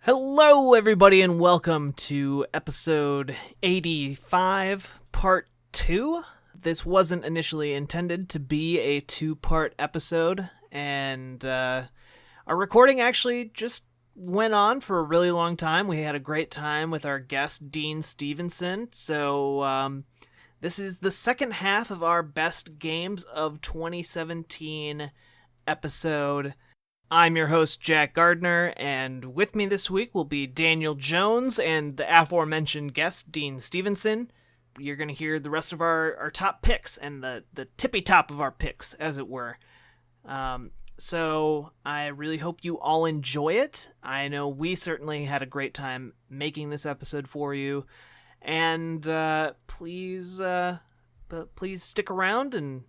Hello, everybody, and welcome to episode 85, part 2. This wasn't initially intended to be a two-part episode, and our recording actually just went on for a really long time. We had a great time with our guest, Dean Stephenson, so this is the second half of our Best Games of 2017 episode. I'm your host, Jack Gardner, and with me this week will be Daniel Jones and the aforementioned guest, Dean Stephenson. You're going to hear the rest of our top picks and the tippy top of our picks, as it were. So I really hope you all enjoy it. I know we certainly had a great time making this episode for you. And please stick around and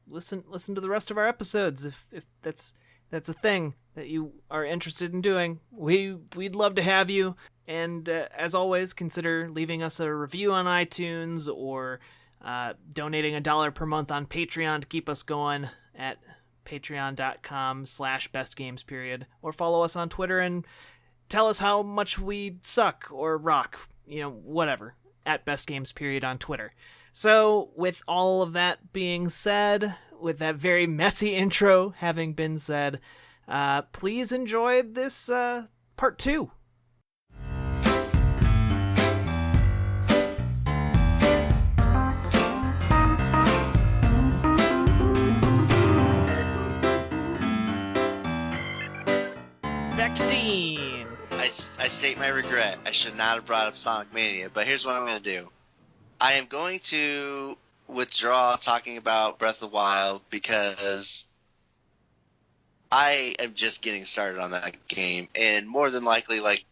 listen to the rest of our episodes if that's a thing that you are interested in doing. We'd love to have you, and as always, consider leaving us a review on iTunes or donating $1 per month on Patreon to keep us going at patreon.com/bestgamesperiod, or follow us on Twitter and tell us how much we suck or rock, whatever, at bestgamesperiod on Twitter. So, with all of that being said, with that very messy intro having been said, please enjoy this part 2. Back to Dean. I state my regret. I should not have brought up Sonic Mania, but here's what I'm going to do. I am going to withdraw talking about Breath of the Wild because I am just getting started on that game, and more than likely, like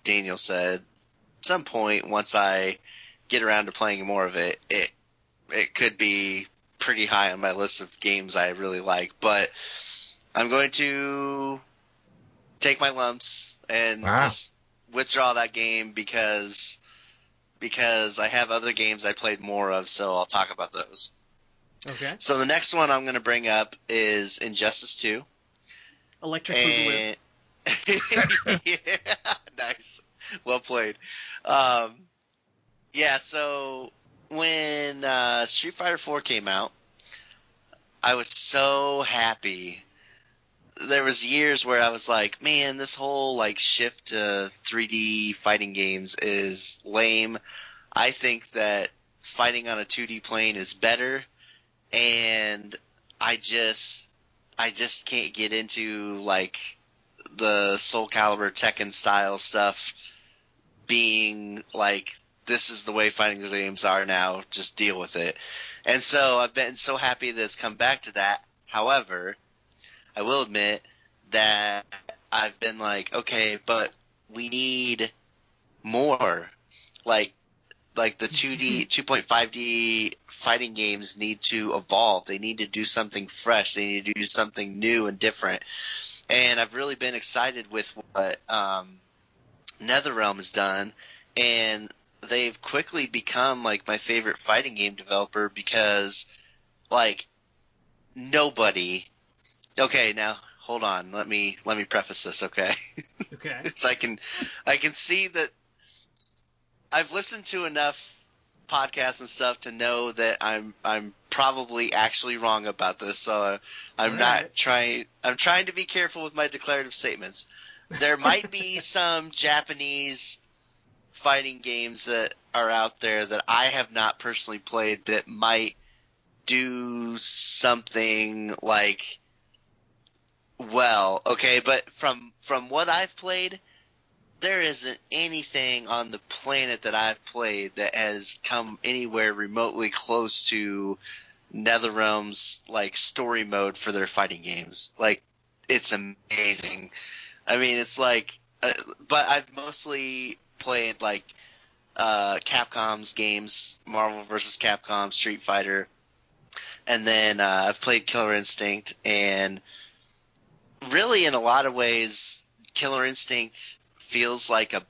Daniel said, at some point once I get around to playing more of it, it could be pretty high on my list of games I really like. But I'm going to take my lumps and just withdraw that game because I have other games I played more of, so I'll talk about those. Okay. So the next one I'm going to bring up is Injustice 2. Electric Boogaloo. Yeah, nice. Well played. So when Street Fighter 4 came out, I was so happy. There was years where I was like, man, this whole shift to 3D fighting games is lame. I think that fighting on a 2D plane is better, and I just can't get into the Soul Calibur Tekken style stuff being this is the way fighting games are now, just deal with it. And so I've been so happy that it's come back to that. However, I will admit that I've been okay, but we need more. The 2D, 2.5D fighting games need to evolve. They need to do something fresh. They need to do something new and different. And I've really been excited with what NetherRealm has done, and they've quickly become my favorite fighting game developer because nobody. Okay, now hold on. Let me preface this, okay? Okay. So I can see that I've listened to enough podcasts and stuff to know that I'm probably actually wrong about this. So I'm trying to be careful with my declarative statements. There might be some Japanese fighting games that are out there that I have not personally played that might do something well, okay, but from what I've played, there isn't anything on the planet that I've played that has come anywhere remotely close to NetherRealm's story mode for their fighting games. It's amazing. I mean, it's but I've mostly played Capcom's games, Marvel vs. Capcom, Street Fighter, and then I've played Killer Instinct, and really, in a lot of ways, Killer Instinct feels like a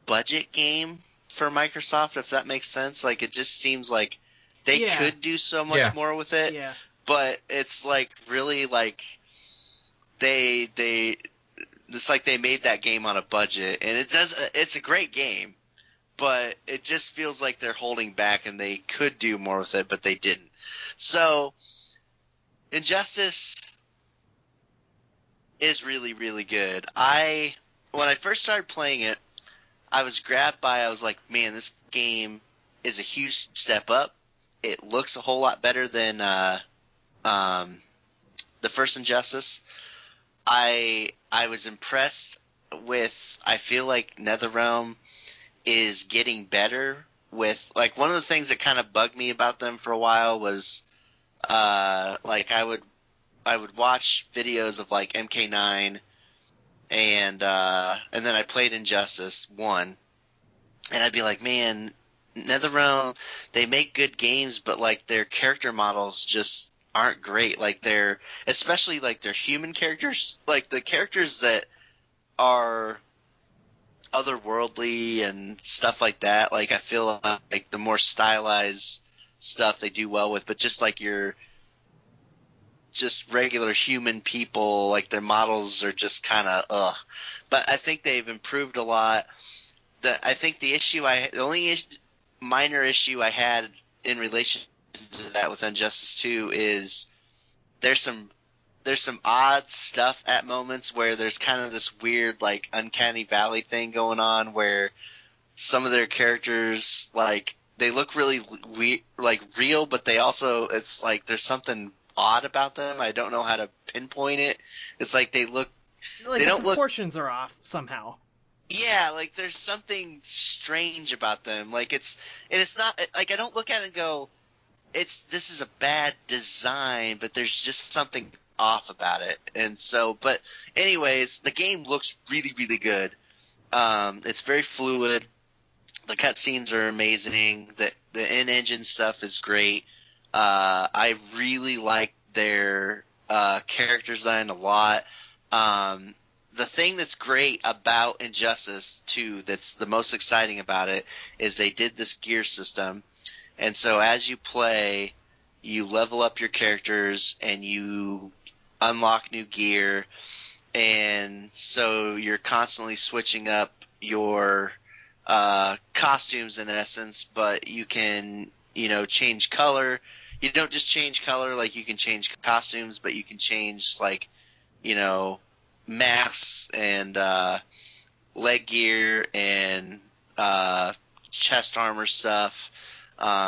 budget game for Microsoft, if that makes sense. It just seems like they could do so much more with it, but it's really they It's like they made that game on a budget, and it's a great game, but it just feels like they're holding back, and they could do more with it, but they didn't. So, Injustice is really, really good. When I first started playing it, I was grabbed by, I was like, man, this game is a huge step up. It looks a whole lot better than the first Injustice. I was impressed with, I feel like NetherRealm is getting better with, like, one of the things that kind of bugged me about them for a while was, like, I would watch videos of, like, MK9 and then I played Injustice 1, and I'd be like, man, NetherRealm, they make good games, but, like, their character models just aren't great. Like, especially, like, their human characters, like, the characters that are otherworldly and stuff like that, like, I feel like the more stylized stuff they do well with, but just, like, your just regular human people, like, their models are just kind of ugh. But I think they've improved a lot. I think the only minor issue I had in relation to that with Injustice 2 is there's some odd stuff at moments where there's kind of this weird, like, uncanny valley thing going on where some of their characters, like, they look really like real, but they also, it's like there's something odd about them. I don't know how to pinpoint it. It's like they look like they the don't proportions are off somehow. Yeah, like there's something strange about them. Like it's not like I don't look at it and go, this is a bad design, but there's just something off about it. And so, but anyways, the game looks really, really good. It's very fluid. The cutscenes are amazing. The in-engine stuff is great. I really like their character design a lot. The thing that's great about Injustice 2, that's the most exciting about it, is they did this gear system. And so as you play, you level up your characters and you unlock new gear. And so you're constantly switching up your costumes in essence, but you can, change color. You don't just change color, like you can change costumes, but you can change, like, masks and leg gear and chest armor stuff.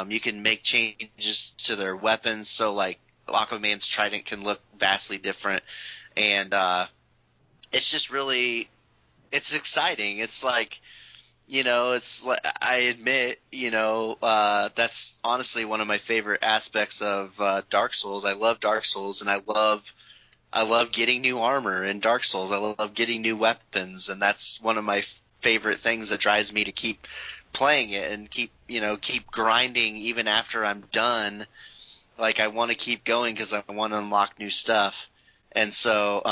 You can make changes to their weapons, so like Aquaman's trident can look vastly different, and it's just really, it's exciting. It's like, it's like, I admit, that's honestly one of my favorite aspects of Dark Souls. I love Dark Souls, and I love getting new armor in Dark Souls. I love getting new weapons, and that's one of my favorite things that drives me to keep playing it and keep grinding even after I'm done. Like, I want to keep going because I want to unlock new stuff. And so,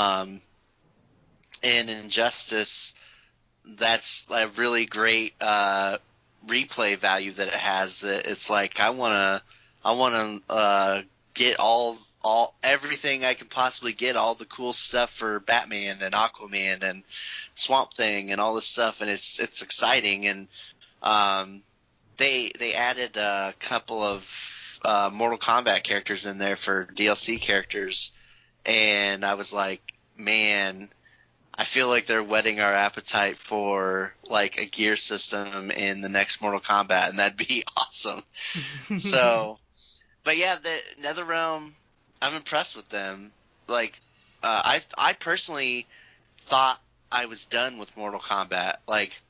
in Injustice, that's a really great replay value that it has. It's like I want to get everything I can possibly get, all the cool stuff for Batman and Aquaman and Swamp Thing and all this stuff, and it's exciting. And they added a couple of Mortal Kombat characters in there for DLC characters, and I was like, man, I feel like they're whetting our appetite for like a gear system in the next Mortal Kombat, and that'd be awesome. So, but yeah, the NetherRealm, I'm impressed with them. Like, I personally thought I was done with Mortal Kombat. Like,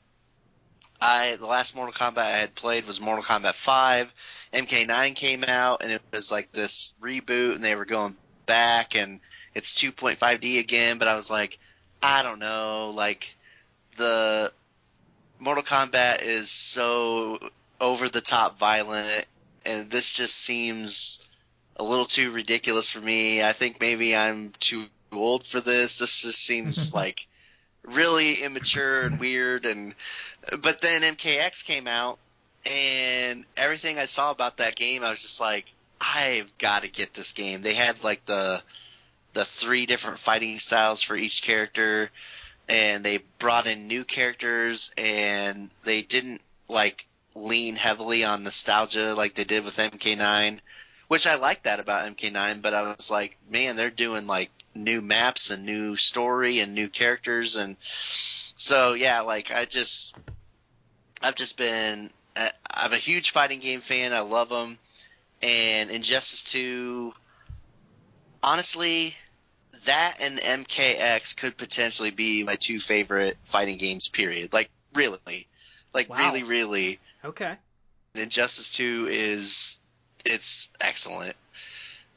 the last Mortal Kombat I had played was Mortal Kombat 5. MK9 came out, and it was like this reboot, and they were going back, and it's 2.5D again. But I was like, I don't know. Like, the Mortal Kombat is so over the top violent, and this just seems a little too ridiculous for me. I think maybe I'm too old for this. This just seems like really immature and weird. But then MKX came out, and everything I saw about that game, I was just like, I've got to get this game. They had like the 3 different fighting styles for each character, and they brought in new characters, and they didn't like lean heavily on nostalgia like they did with MK9, which I like that about MK9. But I was like, man, they're doing like new maps and new story and new characters, and so yeah, like I've just been I'm a huge fighting game fan. I love them, and Injustice 2, honestly, that and MKX could potentially be my two favorite fighting games, period. Like, really. Like, Wow. really. Okay. Injustice 2 it's excellent.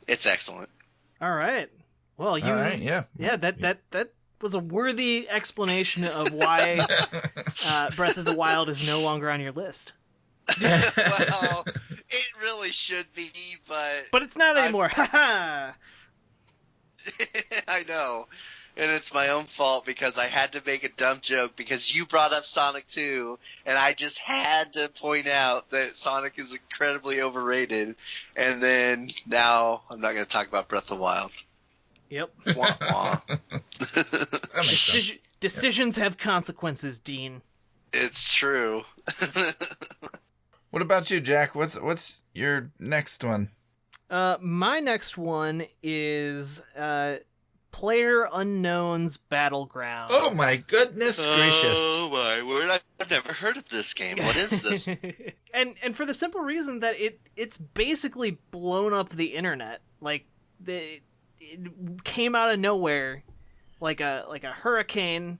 It's excellent. All right. Well, All right, yeah. Yeah, that was a worthy explanation of why Breath of the Wild is no longer on your list. Well, it really should be, But it's not anymore. Haha. I know. And it's my own fault because I had to make a dumb joke because you brought up Sonic 2, and I just had to point out that Sonic is incredibly overrated. And then now I'm not going to talk about Breath of the Wild. Yep. Wah, wah. That makes sense. Decisions have consequences, Dean. It's true. What about you, Jack? What's your next one? My next one is PlayerUnknown's Battlegrounds. Oh my goodness gracious. Oh my word, I've never heard of this game. What is this? and for the simple reason that it's basically blown up the internet. Like it came out of nowhere, like a hurricane.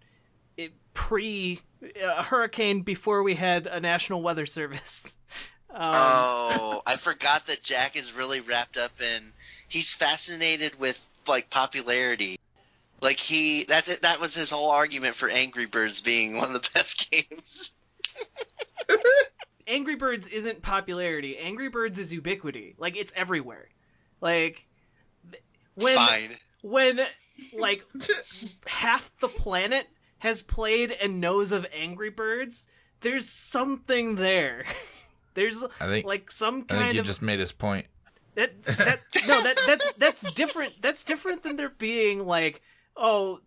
A hurricane before we had a National Weather Service. I forgot that Jack is really wrapped up in. He's fascinated with like popularity. Like that was his whole argument for Angry Birds being one of the best games. Angry Birds isn't popularity. Angry Birds is ubiquity. Like, it's everywhere. Like, when like half the planet has played and knows of Angry Birds, there's something there. There's like some kind of. I think you just made his point. That's different. That's different than there being like, oh,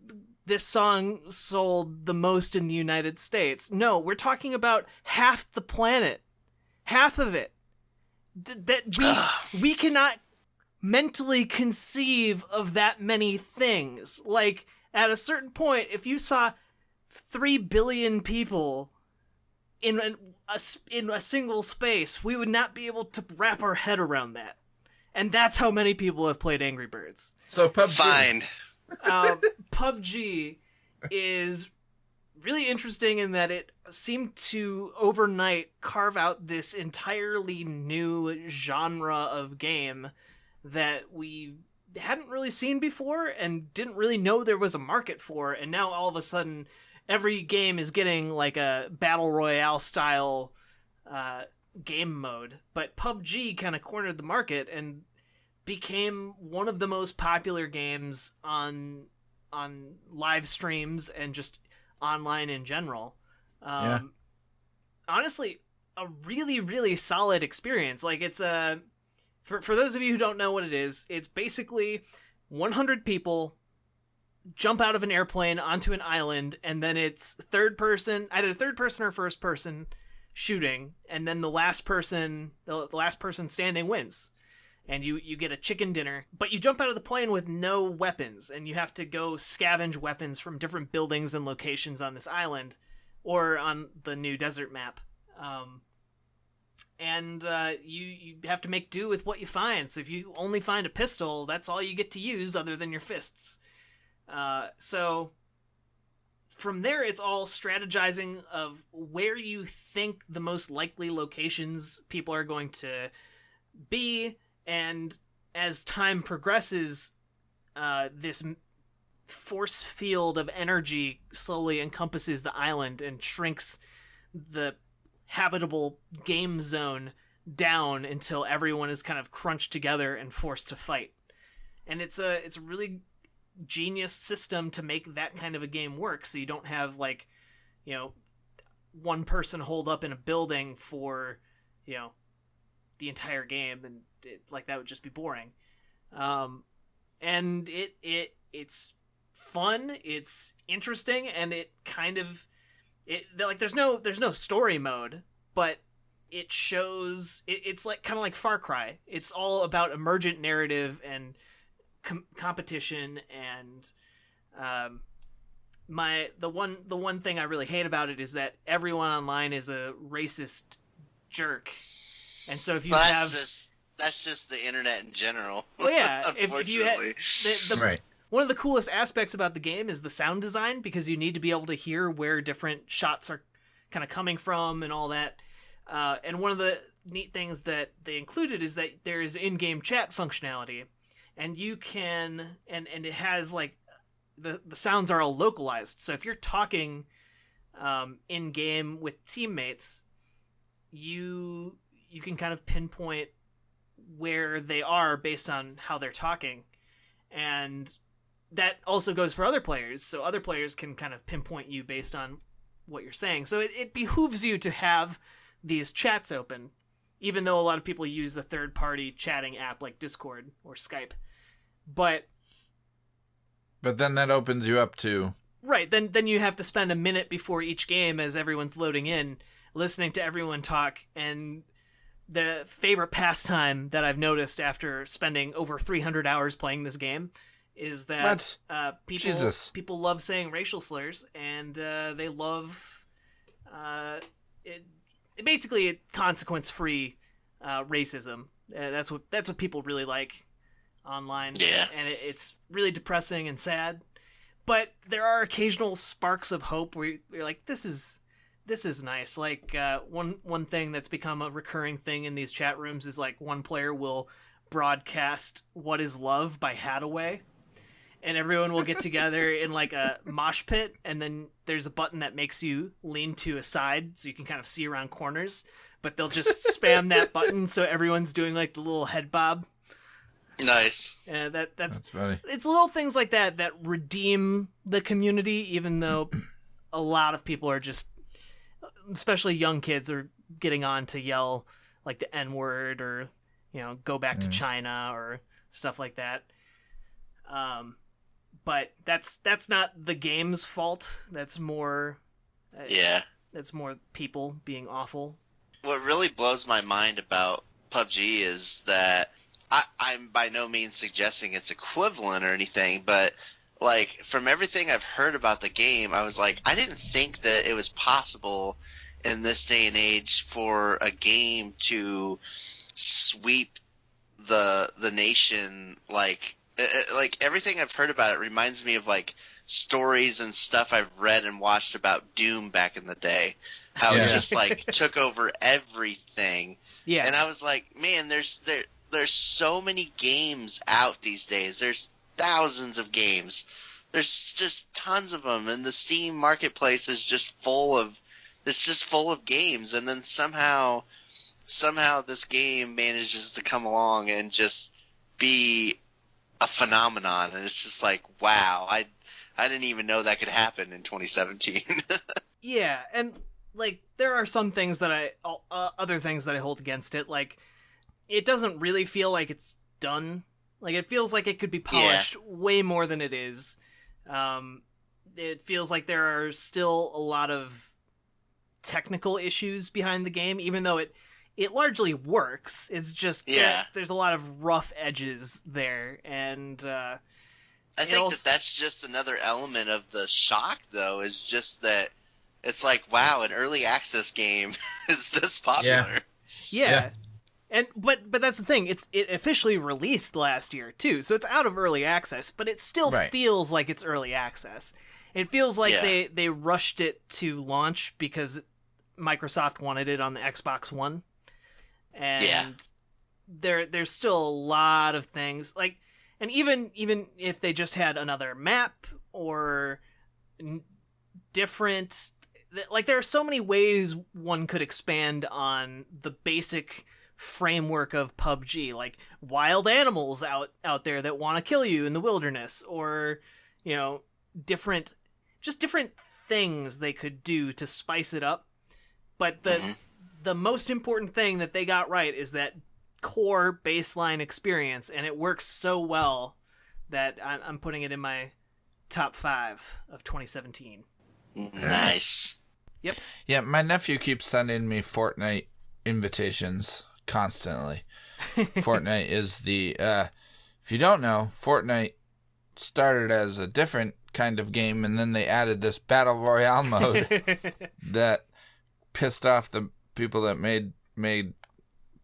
this song sold the most in the United States. No, we're talking about half the planet, half of it. We cannot mentally conceive of that many things. Like, at a certain point, if you saw 3 billion people in a single space, we would not be able to wrap our head around that. And that's how many people have played Angry Birds. So PUBG. Fine. PUBG is really interesting in that it seemed to overnight carve out this entirely new genre of game that we hadn't really seen before and didn't really know there was a market for, and now all of a sudden every game is getting like a battle royale style game mode. But PUBG kind of cornered the market and became one of the most popular games on live streams and just online in general. Honestly, a really, really solid experience. Like, it's for those of you who don't know what it is, it's basically 100 people jump out of an airplane onto an island, and then it's either third person or first person shooting, and then the last person standing wins. And you get a chicken dinner, but you jump out of the plane with no weapons, and you have to go scavenge weapons from different buildings and locations on this island, or on the new desert map. You have to make do with what you find. So if you only find a pistol, that's all you get to use other than your fists. So from there, it's all strategizing of where you think the most likely locations people are going to be. And as time progresses, this force field of energy slowly encompasses the island and shrinks the habitable game zone down until everyone is kind of crunched together and forced to fight. And it's a really genius system to make that kind of a game work, so you don't have like, one person holed up in a building for, the entire game, and like that would just be boring. And it's fun, it's interesting, and it kind of like there's no story mode, but it shows it's like kind of like Far Cry. It's all about emergent narrative and competition, and the one thing I really hate about it is that everyone online is a racist jerk, and so if you that's just the internet in general. Well, yeah, unfortunately. if you had Right. one of the coolest aspects about the game is the sound design, because you need to be able to hear where different shots are kind of coming from and all that. And one of the neat things that they included is that there is in-game chat functionality, and you can and it has like the sounds are all localized. So if you're talking in game with teammates, you can kind of pinpoint where they are based on how they're talking, and that also goes for other players. So other players can kind of pinpoint you based on what you're saying. So it behooves you to have these chats open, even though a lot of people use a third-party chatting app like Discord or Skype. But then that opens you up to... Right, then you have to spend a minute before each game as everyone's loading in, listening to everyone talk. And the favorite pastime that I've noticed after spending over 300 hours playing this game is that people love saying racial slurs, and they love basically consequence-free racism. That's what people really like online. Yeah. And it's really depressing and sad. But there are occasional sparks of hope where you're like, this is nice. Like one thing that's become a recurring thing in these chat rooms is like one player will broadcast "What Is Love" by Hadaway, and everyone will get together in like a mosh pit, and then there's a button that makes you lean to a side so you can kind of see around corners, but they'll just spam that button so everyone's doing like the little head bob. Nice. That's funny. It's little things like that redeem the community, even though a lot of people are just, especially young kids, are getting on to yell like the N-word or, go back to China or stuff like that. But that's not the game's fault. That's more that's more people being awful. What really blows my mind about PUBG is that I'm by no means suggesting it's equivalent or anything, but like from everything I've heard about the game, I was like, I didn't think that it was possible in this day and age for a game to sweep the nation. Like everything I've heard about it reminds me of like stories and stuff I've read and watched about Doom back in the day. How it just like took over everything. Yeah. And I was like, man, there's so many games out these days. There's thousands of games. There's just tons of them, and the Steam marketplace is just full of games. And then somehow this game manages to come along and just be a phenomenon. And it's just like, wow, I didn't even know that could happen in 2017. Yeah, and like there are some things that other things that I hold against it. Like, it doesn't really feel like it's done. Like, it feels like it could be polished way more than it is. It feels like there are still a lot of technical issues behind the game, even though it largely works. It's just that there's a lot of rough edges there, and I think that's just another element of the shock, though, is just that it's like, wow, an early access game is this popular. Yeah. But that's the thing. It officially released last year too, so it's out of early access. But it still feels like it's early access. It feels like they rushed it to launch because Microsoft wanted it on the Xbox One, and there's still a lot of things like, and even if they just had another map or different, like there are so many ways one could expand on the basic framework of PUBG, like wild animals out there that want to kill you in the wilderness, or different things they could do to spice it up. But the most important thing that they got right is that core baseline experience, and it works so well that I'm putting it in my top 5 of 2017. Nice. Yep. Yeah, my nephew keeps sending me Fortnite invitations constantly. Fortnite is the, if you don't know, Fortnite started as a different kind of game, and then they added this Battle Royale mode that pissed off the people that made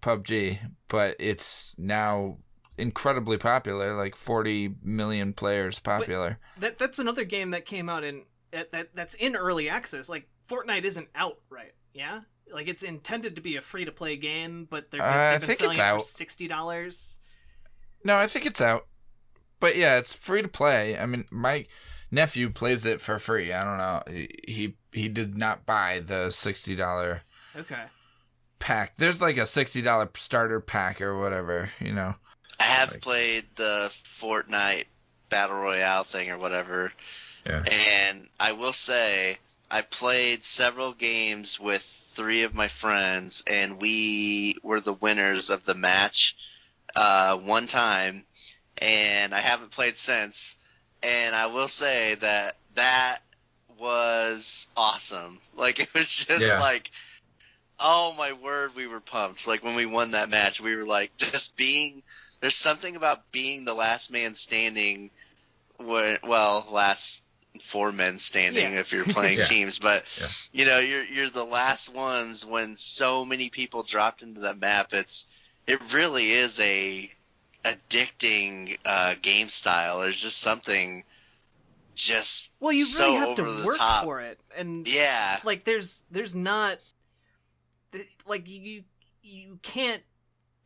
PUBG, but it's now incredibly popular, like 40 million players popular. But that's another game that came out that's in early access. Like, Fortnite isn't out, right? Yeah? Like, it's intended to be a free-to-play game, but they've been selling it for $60. No, I think it's out. But yeah, it's free to play. I mean, my nephew plays it for free. I don't know. He did not buy the $60 pack. There's like a $60 starter pack or whatever, you know. I have played the Fortnite Battle Royale thing or whatever. Yeah. And I will say, I played several games with 3 of my friends, and we were the winners of the match one time, and I haven't played since. And I will say that was awesome. Like, it was just like, oh my word, we were pumped. Like, when we won that match, we were like, there's something about being the last man standing, last 4 men standing if you're playing teams, but you know, you're the last ones when so many people dropped into that map. It really is a addicting game style. There's just something you really have to work top. for it, and like there's not, like, you can't,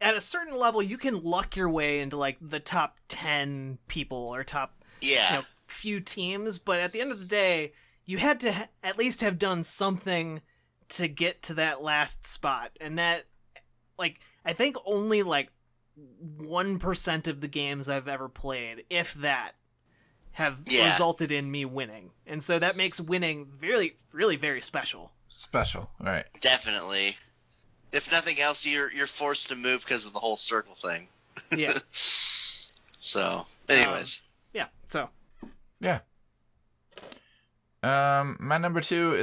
at a certain level you can luck your way into like the top 10 people or top few teams, but at the end of the day, you had to at least have done something to get to that last spot. And that, like, I think only like 1% of the games I've ever played, if that, have resulted in me winning. And so that makes winning really, really very special. Special, right? Definitely. If nothing else, you're forced to move because of the whole circle thing. Yeah. So, anyways. Yeah. My number 2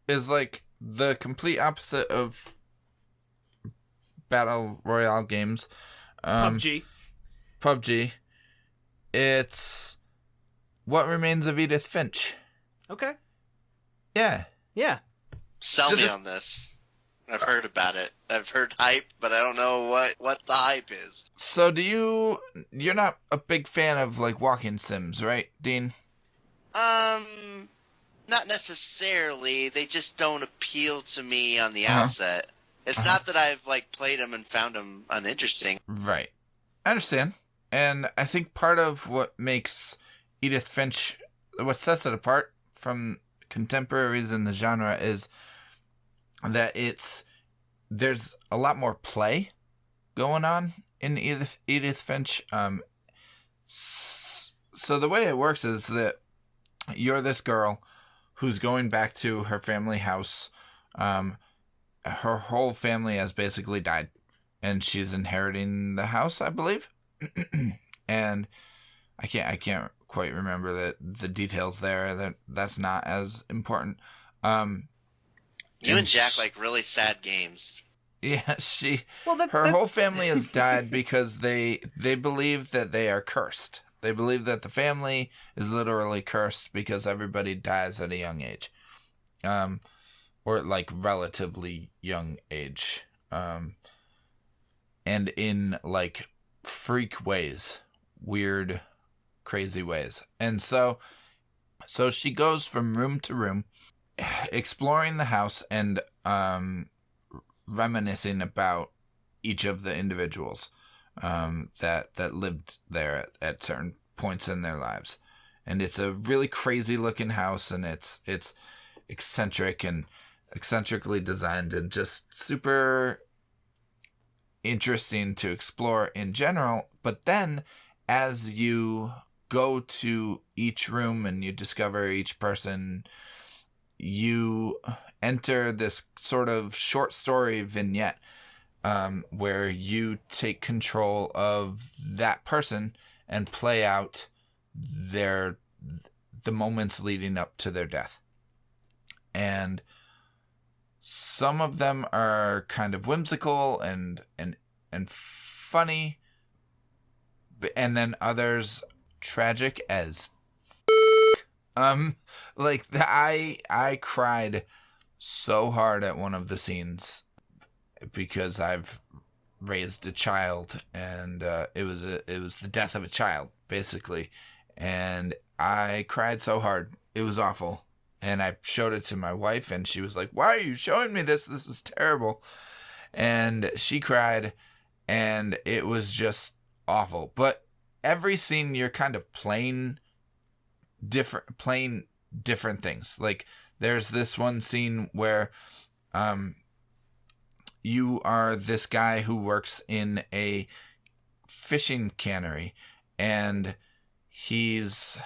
is like the complete opposite of Battle Royale games. PUBG. It's What Remains of Edith Finch. Okay. Yeah. Sell me on this. I've heard about it. I've heard hype, but I don't know what the hype is. So you're not a big fan of like walking sims, right, Dean? Not necessarily. They just don't appeal to me on the outset. It's not that I've like played them and found them uninteresting. Right. I understand. And I think part of what makes Edith Finch, what sets it apart from contemporaries in the genre, is that there's a lot more play going on in Edith Finch. So the way it works is that you're this girl who's going back to her family house. Her whole family has basically died, and she's inheriting the house, I believe. And I can't quite remember the details there. That's not as important. You and Jack like really sad games. Yeah, her whole family has died because they believe that they are cursed. They believe that the family is literally cursed because everybody dies at a young age. Or like relatively young age. And in like freak ways, weird, crazy ways. And so she goes from room to room, exploring the house and reminiscing about each of the individuals that lived there at certain points in their lives. And it's a really crazy looking house, and it's eccentrically designed and just super interesting to explore in general. But then as you go to each room and you discover each person, you enter this sort of short story vignette where you take control of that person and play out the moments leading up to their death. And some of them are kind of whimsical and funny, and then others tragic as I cried so hard at one of the scenes because I've raised a child, and it was the death of a child basically, and I cried so hard. It was awful. And I showed it to my wife, and she was like, "Why are you showing me this? This is terrible." And she cried, and it was just awful. But every scene, you're kind of playing different things. Like, there's this one scene where you are this guy who works in a fishing cannery, and he's...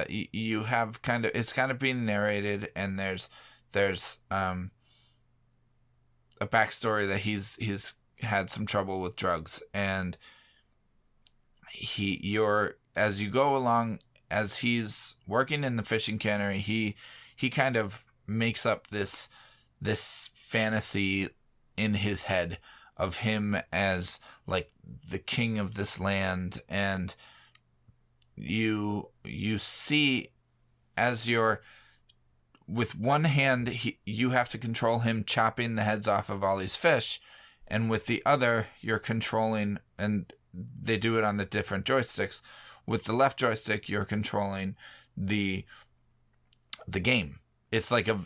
you have it's kind of being narrated, and there's a backstory that he's had some trouble with drugs, and as you go along, as he's working in the fishing cannery, he kind of makes up this fantasy in his head of him as like the king of this land, and you see, as you're with one hand, you have to control him chopping the heads off of all these fish, and with the other you're controlling, and they do it on the different joysticks. With the left joystick, you're controlling the game. It's like a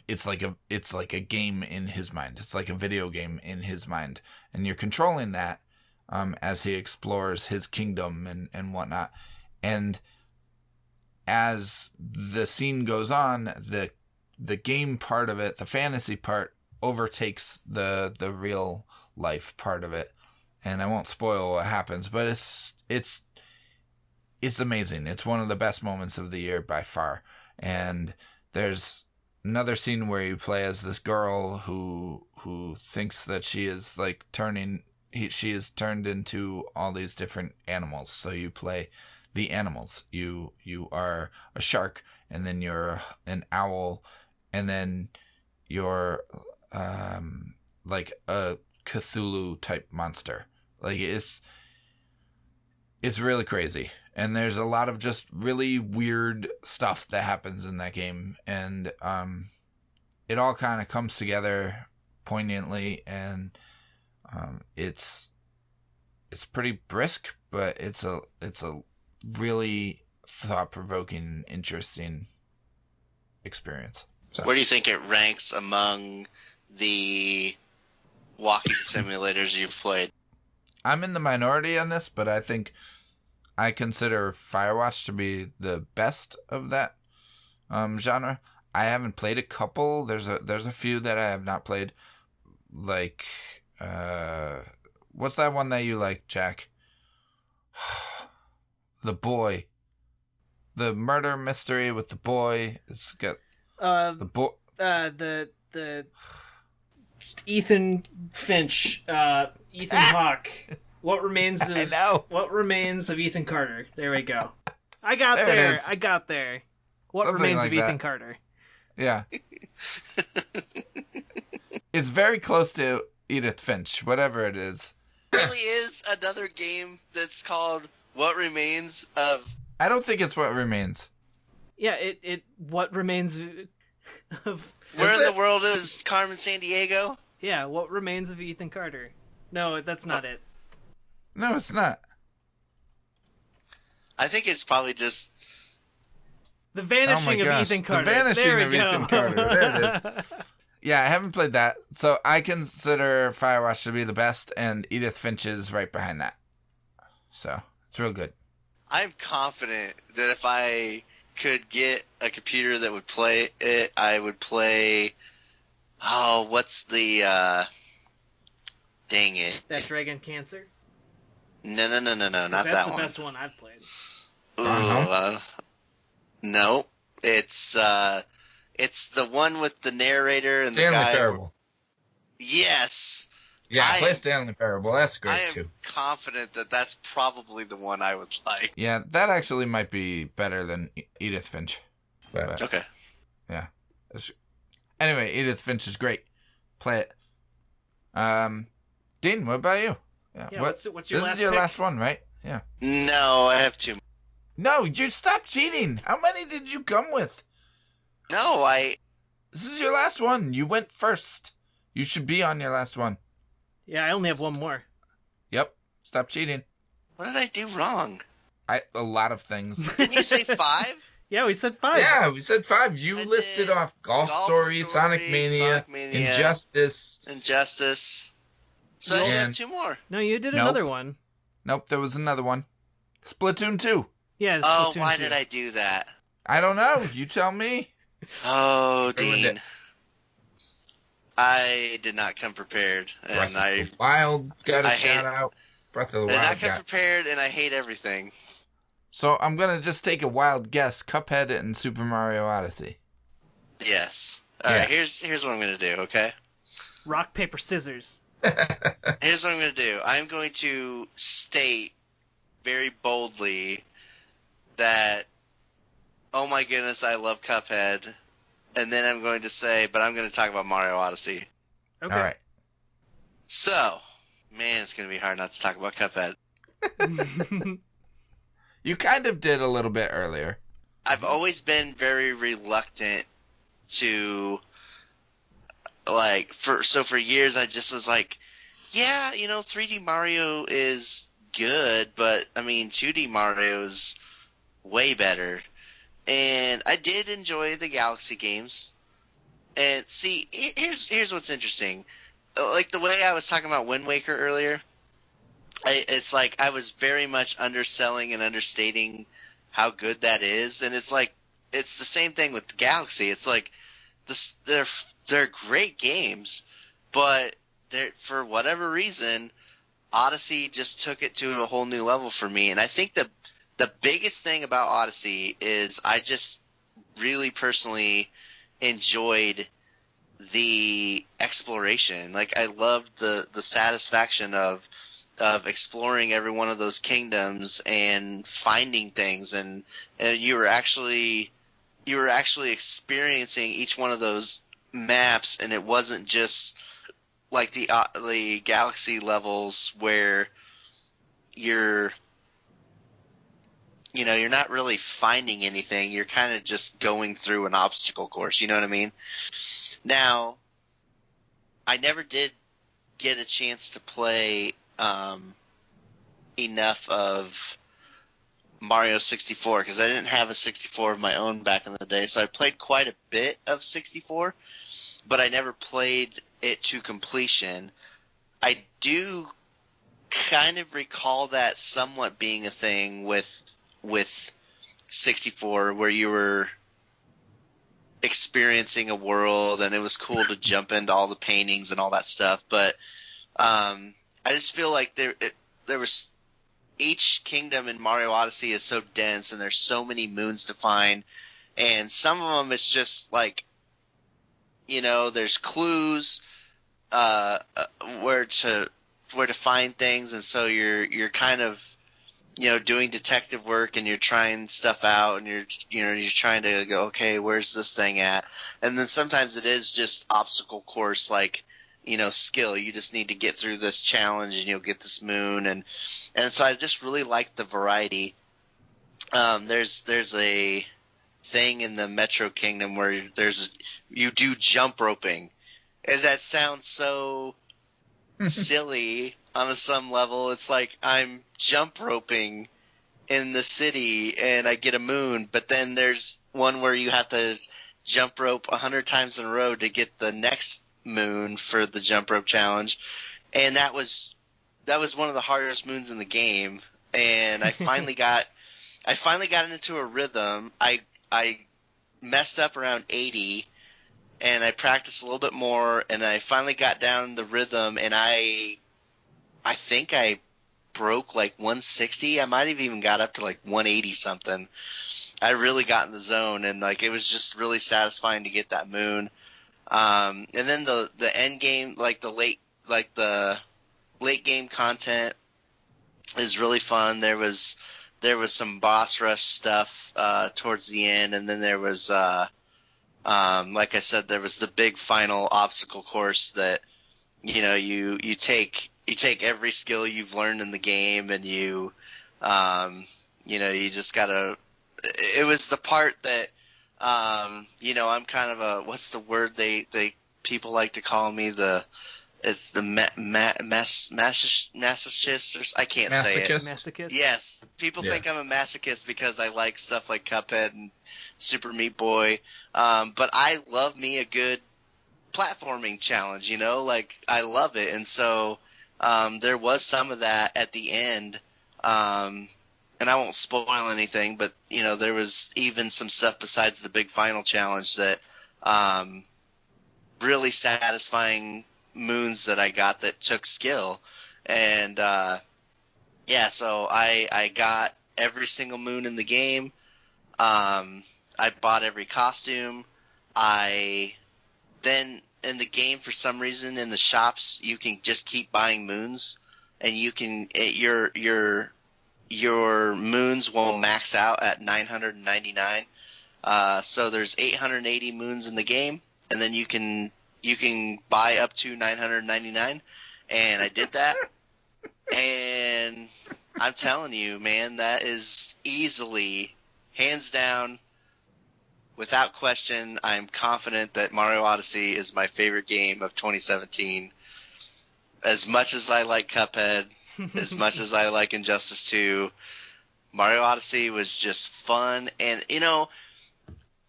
game in his mind. It's like a video game in his mind, and you're controlling that as he explores his kingdom and whatnot. And as the scene goes on, the game part of it, the fantasy part, overtakes the real life part of it. And I won't spoil what happens, but it's amazing. It's one of the best moments of the year by far. And there's another scene where you play as this girl who thinks that she is like she is turned into all these different animals. So you play the animals. You are a shark, and then you're an owl, and then you're like a Cthulhu type monster. Like, it's really crazy, and there's a lot of just really weird stuff that happens in that game, and it all kind of comes together poignantly, and it's pretty brisk, but it's a really thought-provoking, interesting experience. Where do you think it ranks among the walking simulators you've played? I'm in the minority on this, but I think I consider Firewatch to be the best of that genre. I haven't played a couple. There's a few that I have not played. Like, what's that one that you like, Jack? The Boy. The murder mystery with the boy. It's got the boy. The Ethan Finch, Ethan Hawke. What remains of Ethan Carter? There we go. I got there. What Something remains like of Ethan that. Carter? Yeah. It's very close to Edith Finch, whatever it is. Really is another game that's called What Remains of... I don't think it's What Remains. Yeah, it what remains of... Where in the world is Carmen Sandiego? Yeah, what remains of Ethan Carter? No, that's not it. No, it's not. I think it's probably just... The Vanishing of Ethan Carter. The Vanishing of Ethan Carter. There it is. Yeah, I haven't played that. So I consider Firewatch to be the best, and Edith Finch is right behind that. So, it's real good. I'm confident that if I could get a computer that would play it, I would play... Oh, what's the... Dang it. That Dragon Cancer? No, not that one. That's the best one I've played. Ooh, no. It's the one with the narrator and Stanley the guy... Parable. Yes! Yeah, play Stanley Parable. That's great, I am too. confident that that's probably the one I would like. Yeah, that actually might be better than Edith Finch. But, Okay. Yeah. Anyway, Edith Finch is great. Play it. Dean, what about you? Yeah, what's your last pick? This is your last one, right? Yeah. No, I have two. No, you stop cheating. How many did you come with? No, This is your last one. You went first. You should be on your last one. Yeah, I only have one more. Yep. Stop cheating. What did I do wrong? A lot of things. Didn't you say 5? Yeah, we said 5. Yeah, we said 5. You I listed did. off Golf Story, Sonic Mania, Injustice. So I have 2 more. No, you did another one. Nope, there was another one. Splatoon 2. Yeah, Splatoon 2. Why did I do that? I don't know. You tell me. Oh, Dean. I did not come prepared. And Breath of the Wild got a shout out. Breath of the I did Wild not come prepared, and I hate everything. So I'm going to just take a wild guess. Cuphead and Super Mario Odyssey. Yes. All right, here's what I'm going to do, okay? Rock, paper, scissors. Here's what I'm going to do. I'm going to state very boldly that, oh my goodness, I love Cuphead. And then I'm going to say, but I'm going to talk about Mario Odyssey. Okay. All right. So, man, it's going to be hard not to talk about Cuphead. You kind of did a little bit earlier. I've always been very reluctant to, for years I just was like, yeah, 3D Mario is good, but, 2D Mario is way better. And I did enjoy the Galaxy games. And see, here's what's interesting. Like the way I was talking about Wind Waker earlier, it's like I was very much underselling and understating how good that is. And it's like, it's the same thing with the Galaxy. It's like, they're great games, but for whatever reason, Odyssey just took it to a whole new level for me. And I think the biggest thing about Odyssey is I just really personally enjoyed the exploration. Like, I loved the satisfaction of exploring every one of those kingdoms and finding things, and you were actually experiencing each one of those maps, and it wasn't just like the Galaxy levels where you're not really finding anything. You're kind of just going through an obstacle course. You know what I mean? Now, I never did get a chance to play enough of Mario 64 because I didn't have a 64 of my own back in the day. So I played quite a bit of 64, but I never played it to completion. I do kind of recall that somewhat being a thing with 64, where you were experiencing a world and it was cool to jump into all the paintings and all that stuff. But I just feel like there was each kingdom in Mario Odyssey is so dense and there's so many moons to find, and some of them it's just like, there's clues where to find things, and so you're kind of doing detective work and you're trying stuff out, and you're trying to go, okay, where's this thing at? And then sometimes it is just obstacle course, like, skill. You just need to get through this challenge and you'll get this moon. And so I just really like the variety. There's a thing in the Metro Kingdom where you do jump roping. And that sounds so silly on some level. It's like I'm jump roping in the city and I get a moon, but then there's one where you have to jump rope 100 times in a row to get the next moon for the jump rope challenge. And that was one of the hardest moons in the game. And I finally got into a rhythm. I messed up around 80 and I practiced a little bit more, and I finally got down the rhythm, and I think I broke like 160. I might have even got up to like 180 something. I really got in the zone, and like it was just really satisfying to get that moon. And then the end game, like the late game content is really fun. There was there was some boss rush stuff towards the end, and then there was, like I said, there was the big final obstacle course that you take every skill you've learned in the game, and you just gotta. It was the part that I'm kind of a, what's the word they people like to call me, it's the masochist, or I can't say it. Masochist? Yes. People think I'm a masochist because I like stuff like Cuphead and Super Meat Boy. But I love me a good platforming challenge, like I love it. And so there was some of that at the end. And I won't spoil anything, but there was even some stuff besides the big final challenge that really satisfying moons that I got that took skill. And so I got every single moon in the game. I bought every costume. Then in the game, for some reason, in the shops, you can just keep buying moons, and you can your moons will max out at 999. So there's 880 moons in the game, and then you can buy up to 999, and I did that. And I'm telling you, man, that is easily, hands down, without question, I'm confident that Mario Odyssey is my favorite game of 2017. As much as I like Cuphead, as much as I like Injustice 2, Mario Odyssey was just fun. And,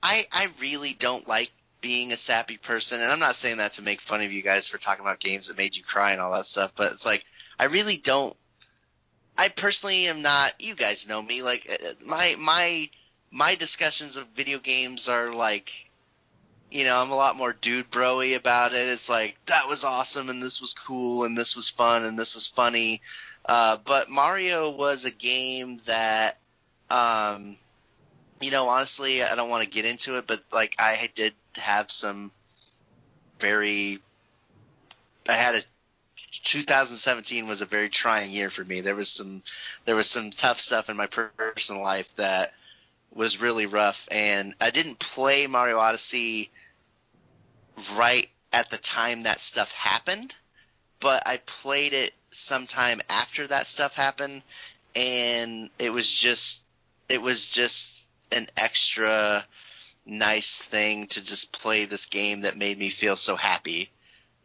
I really don't like being a sappy person, and I'm not saying that to make fun of you guys for talking about games that made you cry and all that stuff, but it's like, I really don't. I personally am not. You guys know me. Like, my discussions of video games are like, I'm a lot more dude bro-y about it. It's like, that was awesome, and this was cool, and this was fun, and this was funny. But Mario was a game that, honestly, I don't want to get into it, but like, I did have some I had 2017 was a very trying year for me. There was some tough stuff in my personal life that was really rough, and I didn't play Mario Odyssey right at the time that stuff happened, but I played it sometime after that stuff happened, and it was just an extra nice thing to just play this game that made me feel so happy.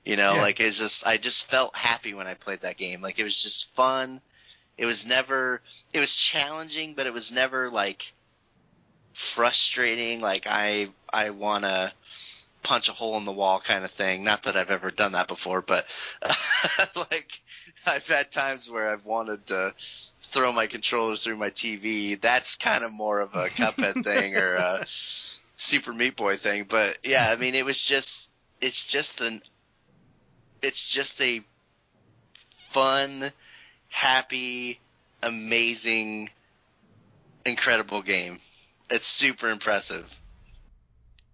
Like, I just felt happy when I played that game. Like, it was just fun. It was challenging, but it was never like frustrating. Like, I want to punch a hole in the wall kind of thing. Not that I've ever done that before, but like, I've had times where I've wanted to throw my controller through my TV. That's kind of more of a Cuphead thing or a Super Meat Boy thing. But yeah, I mean, it's just a fun, happy, amazing, incredible game. It's super impressive.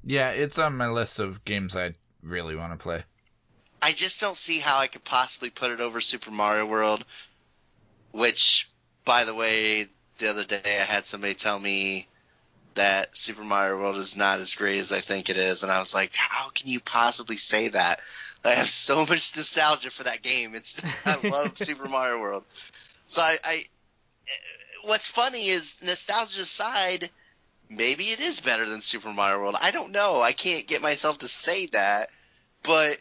Yeah, it's on my list of games I really want to play. I just don't see how I could possibly put it over Super Mario World, which, by the way, the other day I had somebody tell me that Super Mario World is not as great as I think it is, and I was like, how can you possibly say that? I have so much nostalgia for that game. I love Super Mario World. So what's funny is, nostalgia aside, maybe it is better than Super Mario World. I don't know. I can't get myself to say that, but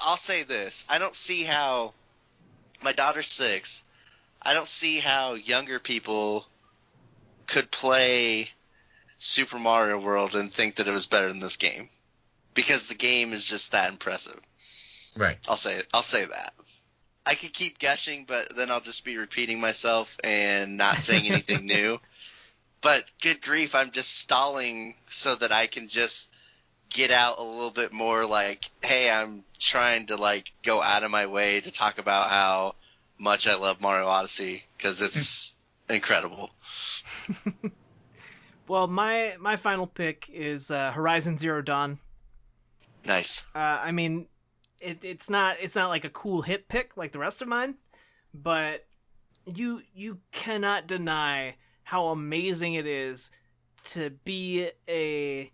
I'll say this. I don't see how, my daughter's 6, I don't see how younger people could play Super Mario World and think that it was better than this game, because the game is just that impressive. Right. I'll say that. I could keep gushing, but then I'll just be repeating myself and not saying anything new. But good grief, I'm just stalling so that I can just get out a little bit more like, hey, I'm trying to like go out of my way to talk about how much I love Mario Odyssey, because it's incredible. Well, my final pick is Horizon Zero Dawn. Nice. I mean, it's not like a cool hit pick like the rest of mine, but you cannot deny how amazing it is to be a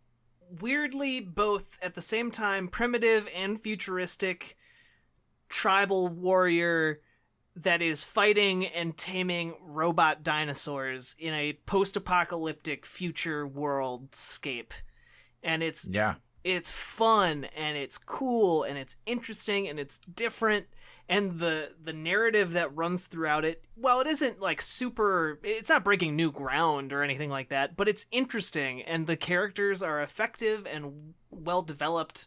weirdly both at the same time primitive and futuristic tribal warrior that is fighting and taming robot dinosaurs in a post-apocalyptic future worldscape. And it's fun and it's cool and it's interesting and it's different. And the narrative that runs throughout it, well, it isn't like it's not breaking new ground or anything like that, but it's interesting and the characters are effective and well developed,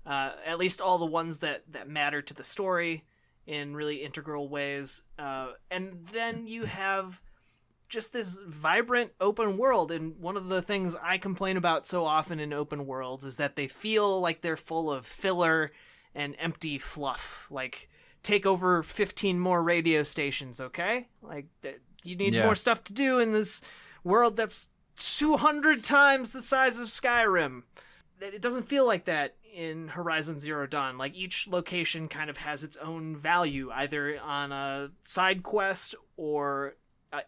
at least all the ones that matter to the story in really integral ways. And then you have just this vibrant open world. And one of the things I complain about so often in open worlds is that they feel like they're full of filler and empty fluff. Like, take over 15 more radio stations, okay? Like, you need more stuff to do in this world that's 200 times the size of Skyrim. It doesn't feel like that in Horizon Zero Dawn. Like, each location kind of has its own value, either on a side quest or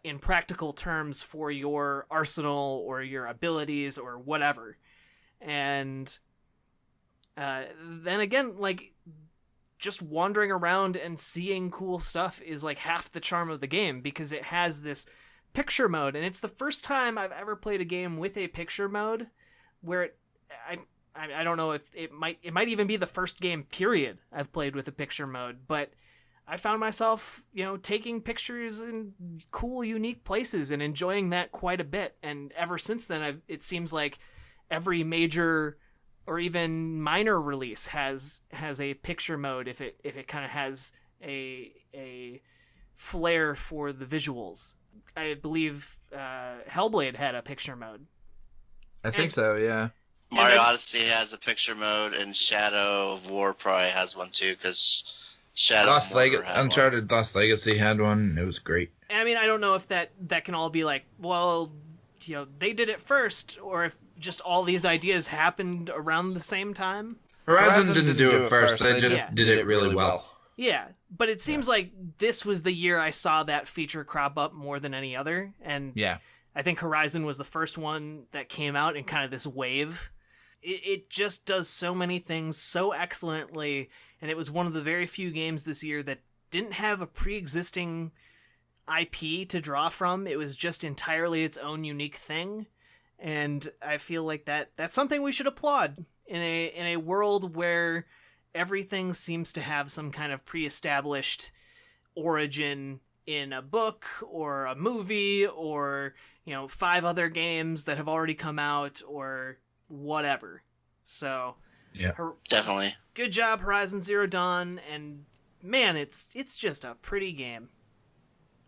in practical terms for your arsenal or your abilities or whatever. And then again, like, just wandering around and seeing cool stuff is like half the charm of the game, because it has this picture mode, and it's the first time I've ever played a game with a picture mode where I don't know if it might even be the first game period I've played with a picture mode, but I found myself, taking pictures in cool, unique places and enjoying that quite a bit. And ever since then, it seems like every major or even minor release has a picture mode if it kind of has a flair for the visuals. I believe Hellblade had a picture mode. I think so, yeah. Mario Odyssey has a picture mode, and Shadow of War probably has one too, because Uncharted Lost Legacy had one. It was great. I mean, I don't know if that can all be like, well, they did it first, or if just all these ideas happened around the same time. Horizon didn't do it first. They just did it really well. Yeah, but it seems like this was the year I saw that feature crop up more than any other, and I think Horizon was the first one that came out in kind of this wave. It just does so many things so excellently, and it was one of the very few games this year that didn't have a pre-existing IP to draw from. It was just entirely its own unique thing, and I feel like that's something we should applaud in a world where everything seems to have some kind of pre-established origin in a book or a movie or 5 other games that have already come out or whatever. So definitely good job, Horizon Zero Dawn, and man, it's just a pretty game.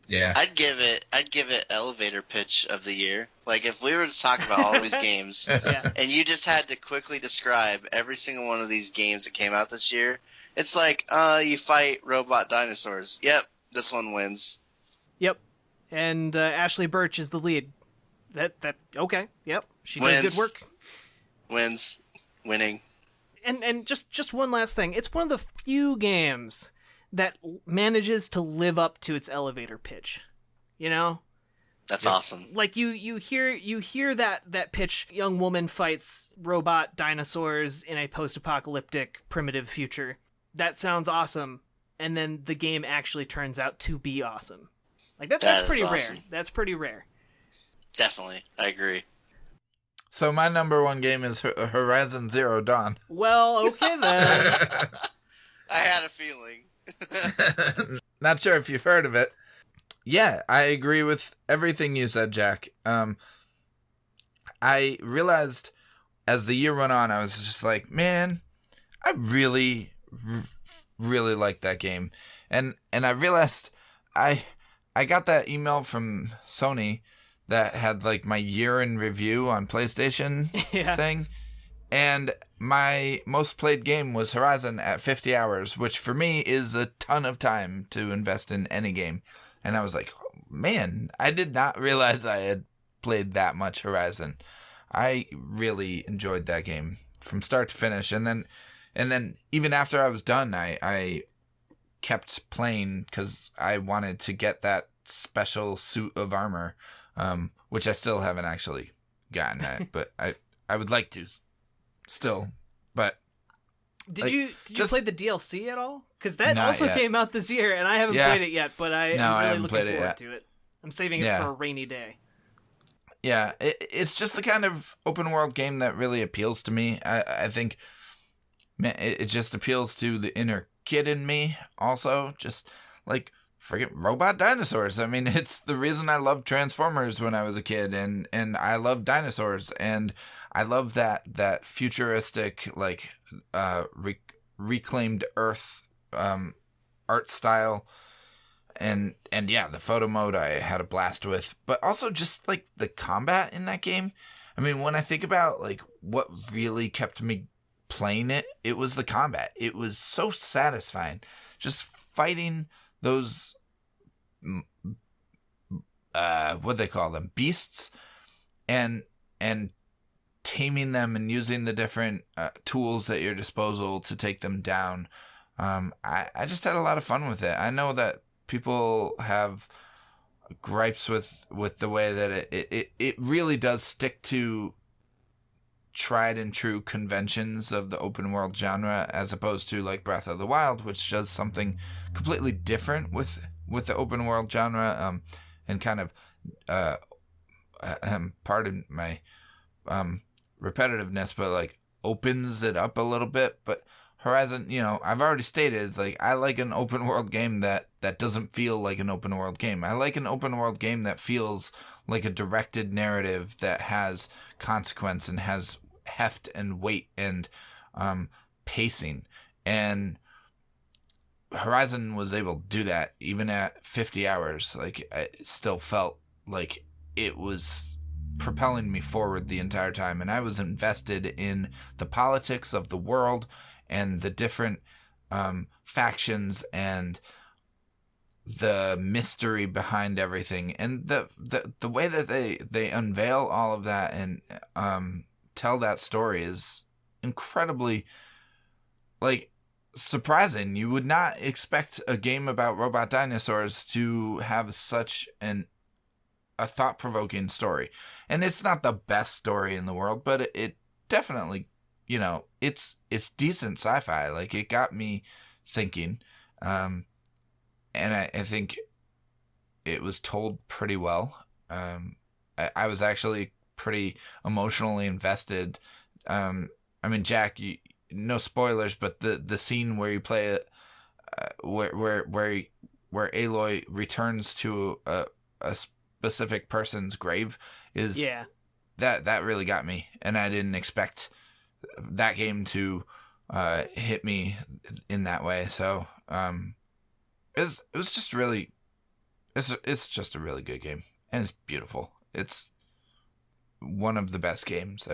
Yeah, I'd give it elevator pitch of the year. Like, if we were to talk about all these games, and you just had to quickly describe every single one of these games that came out this year, it's like, you fight robot dinosaurs. Yep, this one wins. Yep, and Ashley Birch is the lead. That okay. Yep, she does good work. Winning. And just one last thing. It's one of the few games that manages to live up to its elevator pitch. That's awesome. Like you hear that pitch, young woman fights robot dinosaurs in a post-apocalyptic primitive future. That sounds awesome, and then the game actually turns out to be awesome. Like that's pretty awesome. Rare. That's pretty rare. Definitely. I agree. So my number one game is Horizon Zero Dawn. Well, okay then. I had a feeling. Not sure if you've heard of it. Yeah, I agree with everything you said, Jack. I realized as the year went on, I was just like, man, I really, really like that game. And I realized I got that email from Sony that had like my year in review on PlayStation thing. And my most played game was Horizon at 50 hours, which for me is a ton of time to invest in any game. And I was like, oh, man, I did not realize I had played that much Horizon. I really enjoyed that game from start to finish. And then even after I was done, I kept playing because I wanted to get that special suit of armor, which I still haven't actually gotten at, but I would like to still. But did you play the DLC at all? Because that also came out this year, and I haven't played it yet. But I'm really looking forward to it. I'm saving it for a rainy day. Yeah, it's just the kind of open world game that really appeals to me. I think, man, it just appeals to the inner kid in me. Also, just like friggin' robot dinosaurs. I mean, it's the reason I loved Transformers when I was a kid, and I love dinosaurs, and I love that futuristic, like, reclaimed Earth art style. And yeah, the photo mode I had a blast with, but also just like the combat in that game. I mean, when I think about like what really kept me playing it, it was the combat. It was so satisfying, just fighting those what they call them, beasts, and taming them and using the different tools at your disposal to take them down. I just had a lot of fun with it. I know that people have gripes with the way that it really does stick to tried and true conventions of the open world genre, as opposed to like Breath of the Wild, which does something completely different with the open world genre, and kind of pardon my repetitiveness, but like opens it up a little bit. But Horizon, I've already stated, like, I like an open world game that doesn't feel like an open world game. I like an open world game that feels like a directed narrative that has consequence and has heft and weight and pacing. And Horizon was able to do that even at 50 hours. Like, I still felt like it was propelling me forward the entire time, and I was invested in the politics of the world and the different factions and the mystery behind everything, and the way that they unveil all of that and tell that story is incredibly, like, surprising. You would not expect a game about robot dinosaurs to have such a thought-provoking story. And it's not the best story in the world, but it definitely, it's decent sci-fi. Like, it got me thinking. And I think it was told pretty well. I was actually pretty emotionally invested. I mean, Jack, no spoilers, but the scene where you play it, where Aloy returns to a specific person's grave is that really got me, and I didn't expect that game to hit me in that way. So it was just really, it's just a really good game, and it's beautiful. It's one of the best games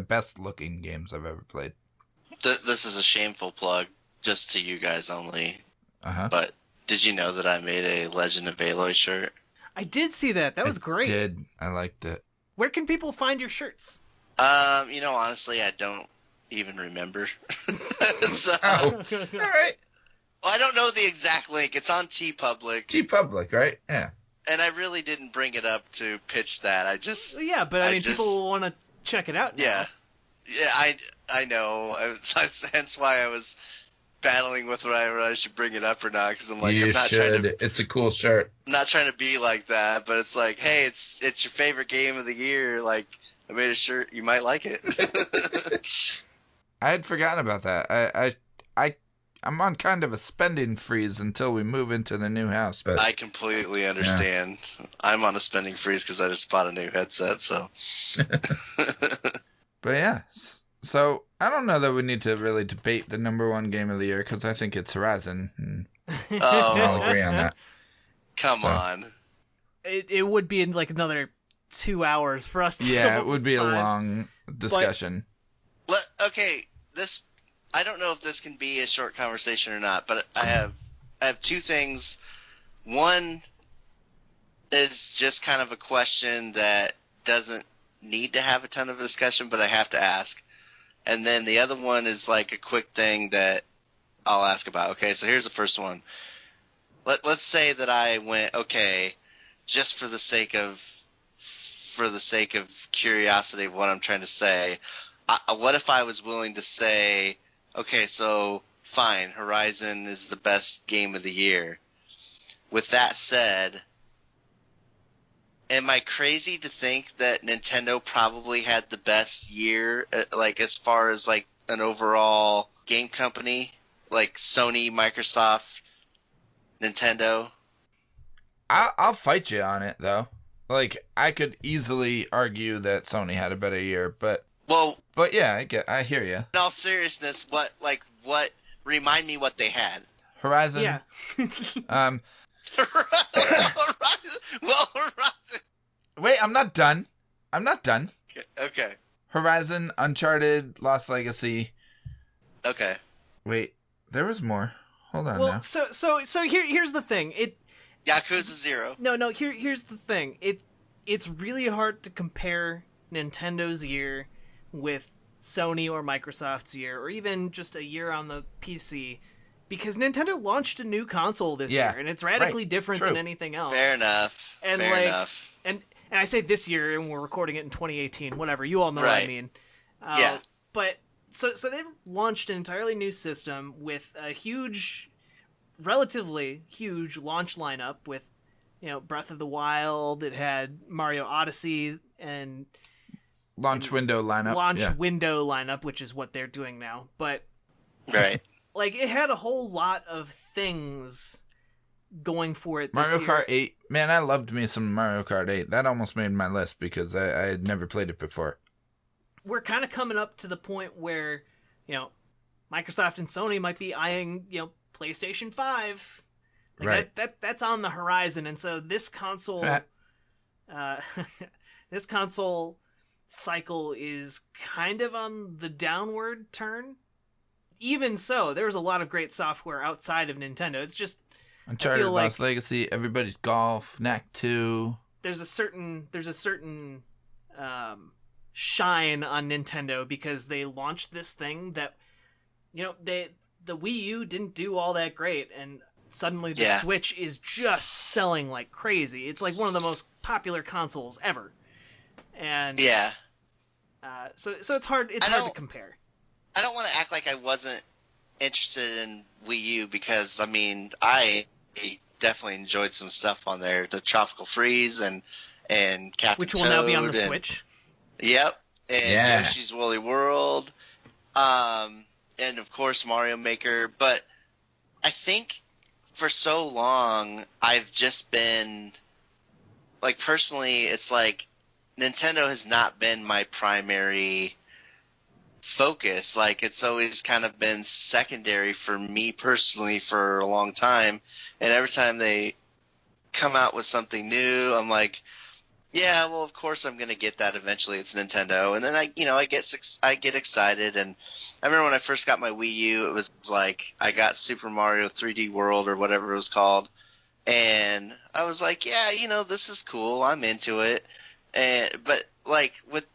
best looking games I've ever played. This is a shameful plug, just to you guys only. But did you know that I made a Legend of Aloy shirt? I did see that. That was great. I liked it. Where can people find your shirts? Honestly, I don't even remember. So, all right. Well, I don't know the exact link. It's on TeePublic. TeePublic, right? Yeah. And I really didn't bring it up to pitch that. People will want to check it out now. Yeah, I know. Hence why I was battling with whether I should bring it up or not, because I'm like, trying to. It's a cool shirt. I'm not trying to be like that, but it's like, hey, it's your favorite game of the year. Like, I made a shirt, you might like it. I had forgotten about that. I'm on kind of a spending freeze until we move into the new house. But I completely understand. Yeah. I'm on a spending freeze because I just bought a new headset. So. But yeah. So, I don't know that we need to really debate the number one game of the year, because I think it's Horizon. I'll agree on that. Come on. It would be in like another 2 hours for us to... Yeah, it would be a long discussion. Okay, I don't know if this can be a short conversation or not, but I have two things. One is just kind of a question that doesn't need to have a ton of discussion, but I have to ask. And then the other one is like a quick thing that I'll ask about. Okay, so here's the first one. Let's say that I went, okay, just for the sake of curiosity of what I'm trying to say, what if I was willing to say, okay, so fine, Horizon is the best game of the year. With that said, am I crazy to think that Nintendo probably had the best year, like as far as like an overall game company, like Sony, Microsoft, Nintendo? I'll fight you on it though. Like I could easily argue that Sony had a better year, but yeah, I hear you. In all seriousness, what remind me what they had? Horizon. Yeah. Horizon. Wait, I'm not done. Okay. Horizon, Uncharted, Lost Legacy. Okay. Wait, there was more. Hold on now. So here's the thing. Yakuza 0. No. Here's the thing. It's really hard to compare Nintendo's year with Sony or Microsoft's year, or even just a year on the PC, because Nintendo launched a new console this year, and it's radically different than anything else. Fair enough. And Fair enough. And I say this year, and we're recording it in 2018. Whatever, you all know what I mean. Yeah. But so they've launched an entirely new system with a relatively huge launch lineup with, Breath of the Wild. It had Mario Odyssey and launch window lineup, which is what they're doing now. But right, like it had a whole lot of things going for it this Mario year. Kart 8. Man, I loved me some Mario Kart 8. That almost made my list because I had never played it before. We're kind of coming up to the point where, Microsoft and Sony might be eyeing, PlayStation 5. Like right. That's on the horizon. And so this console this console cycle is kind of on the downward turn. Even so, there's a lot of great software outside of Nintendo. It's just Uncharted, Lost Legacy, Everybody's Golf, Knack 2. There's a certain shine on Nintendo because they launched this thing that, the Wii U didn't do all that great, and suddenly the Switch is just selling like crazy. It's like one of the most popular consoles ever. And so it's hard to compare. I don't want to act like I wasn't interested in Wii U because I definitely enjoyed some stuff on there. The Tropical Freeze and Captain Which will Toad now be on the Switch. Yep. And Yoshi's Woolly World. And of course Mario Maker. But I think for so long I've just been like, personally, it's like Nintendo has not been my primary focus. Like, it's always kind of been secondary for me personally for a long time. And every time they come out with something new, I'm like, yeah, well, of course I'm going to get that eventually. It's Nintendo. And then I get excited. And I remember when I first got my Wii U, it was like I got Super Mario 3D World or whatever it was called. And I was like, yeah, this is cool. I'm into it. But like with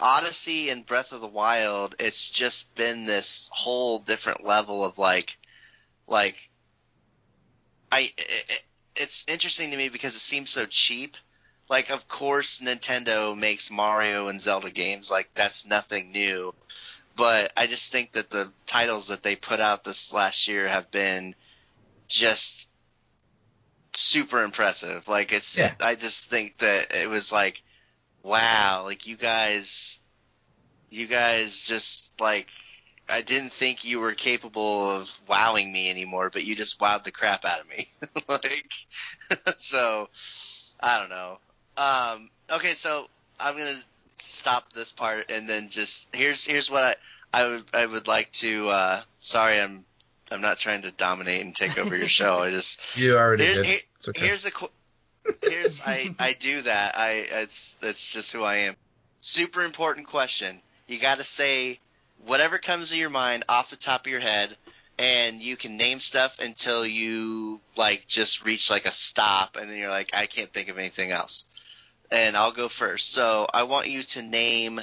Odyssey and Breath of the Wild, it's just been this whole different level of it's interesting to me because it seems so cheap. Like, of course, Nintendo makes Mario and Zelda games. Like, that's nothing new. But I just think that the titles that they put out this last year have been just super impressive. Like, I just think that it was like, wow, like you guys just like, I didn't think you were capable of wowing me anymore, but you just wowed the crap out of me. So I don't know. Okay, so I'm gonna stop this part and then just here's what I would like to. Sorry, I'm not trying to dominate and take over your show. I just you already did. Okay. I do that. It's just who I am. Super important question. You got to say whatever comes to your mind off the top of your head, and you can name stuff until you like just reach like a stop, and then you're like, I can't think of anything else. And I'll go first. So I want you to name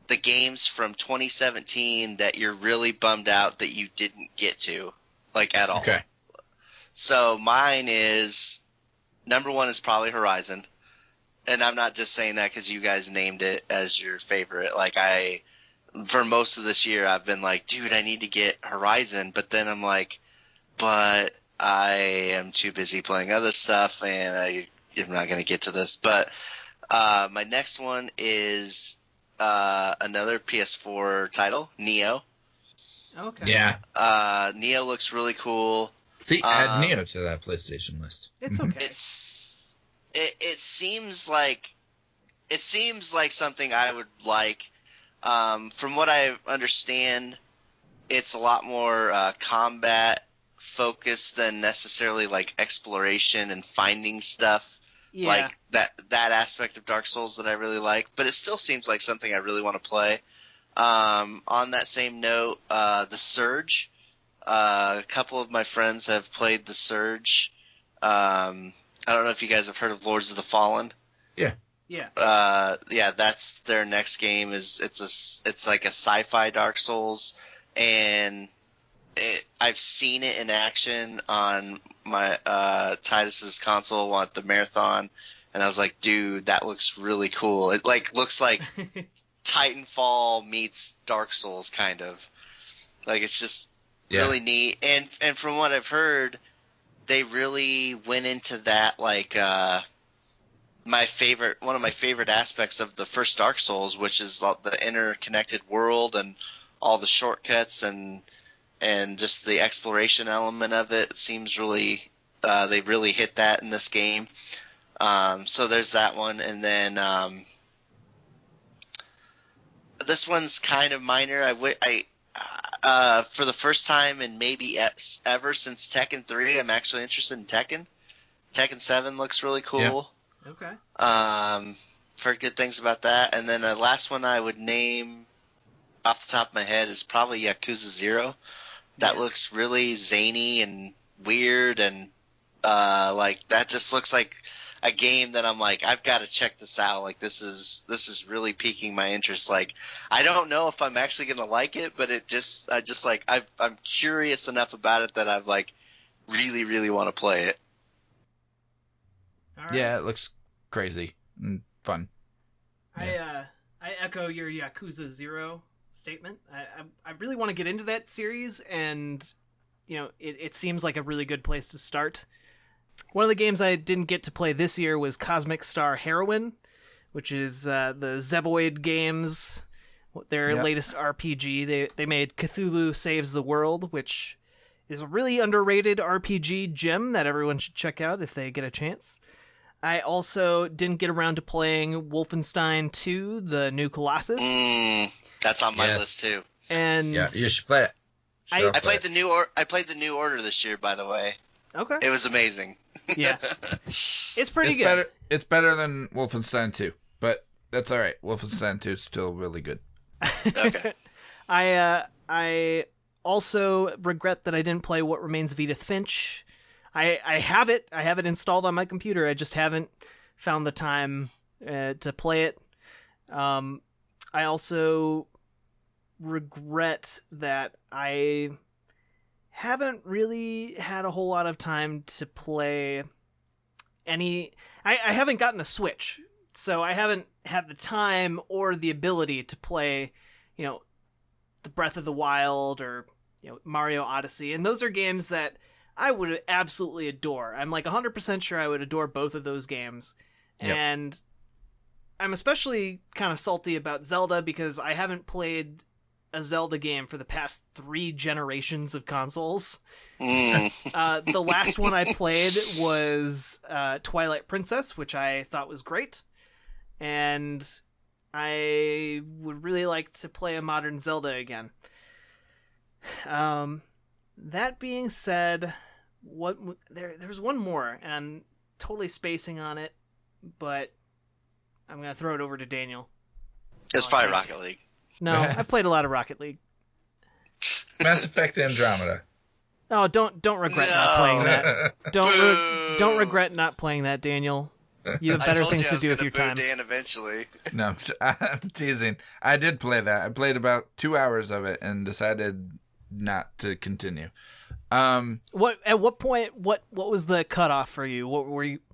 the games from 2017 that you're really bummed out that you didn't get to, like, at all. Okay. So mine is number one is probably Horizon. And I'm not just saying that because you guys named it as your favorite. Like, for most of this year, I've been like, dude, I need to get Horizon. But then I'm like, but I am too busy playing other stuff, and I'm not going to get to this. But my next one is another PS4 title, Neo. Okay. Yeah. Neo looks really cool. See, add Neo to that PlayStation list. It's okay. It seems like something I would like. From what I understand, it's a lot more combat focused than necessarily like exploration and finding stuff. Yeah. Like that aspect of Dark Souls that I really like. But it still seems like something I really want to play. On that same note, The Surge. A couple of my friends have played The Surge. I don't know if you guys have heard of Lords of the Fallen. Yeah. Yeah, that's their next game. It's like a sci-fi Dark Souls, and I've seen it in action on my Titus's console on the marathon, and I was like, dude, that looks really cool. It looks like Titanfall meets Dark Souls, kind of. Like, it's just really neat. And from what I've heard, they really went into that, like, one of my favorite aspects of the first Dark Souls, which is the interconnected world and all the shortcuts and just the exploration element of it. It seems really they really hit that in this game. So there's that one, and then this one's kind of minor. For the first time in maybe ever since Tekken 3, I'm actually interested in Tekken. Tekken 7 looks really cool. Yeah. Okay. Heard good things about that. And then the last one I would name off the top of my head is probably Yakuza 0. That looks really zany and weird, and like that just looks like a game that I'm like, I've got to check this out. Like, this is really piquing my interest. Like, I don't know if I'm actually gonna like it, but I'm curious enough about it that I've like really, really want to play it. All right. Yeah, it looks crazy and fun. I echo your Yakuza 0 statement. I really want to get into that series, and it seems like a really good place to start. One of the games I didn't get to play this year was Cosmic Star Heroine, which is the Zeboid Games, their latest RPG. They made Cthulhu Saves the World, which is a really underrated RPG gem that everyone should check out if they get a chance. I also didn't get around to playing Wolfenstein 2, the New Colossus. That's on my list too. And yeah, you should play it. I played the New Order this year, by the way. Okay. It was amazing. Yeah. It's pretty good. It's better than Wolfenstein 2, but that's all right. Wolfenstein 2 is still really good. Okay. I also regret that I didn't play What Remains of Edith Finch. I have it. I have it installed on my computer. I just haven't found the time to play it. I also regret that I haven't really had a whole lot of time to play any... I haven't gotten a Switch, so I haven't had the time or the ability to play, the Breath of the Wild or Mario Odyssey, and those are games that I would absolutely adore. I'm like 100% sure I would adore both of those games. Yep. And I'm especially kind of salty about Zelda because I haven't played a Zelda game for the past 3 generations of consoles. The last one I played was Twilight Princess, which I thought was great. And I would really like to play a modern Zelda again. That being said, there's one more, and I'm totally spacing on it, but I'm going to throw it over to Daniel. It's probably Rocket League. No, I've played a lot of Rocket League. Mass Effect Andromeda. Oh, don't regret not playing that. Don't regret not playing that, Daniel. You have better things to do with your time. Dan eventually. No, I'm teasing. I did play that. I played about 2 hours of it and decided not to continue. At what point? What was the cutoff for you?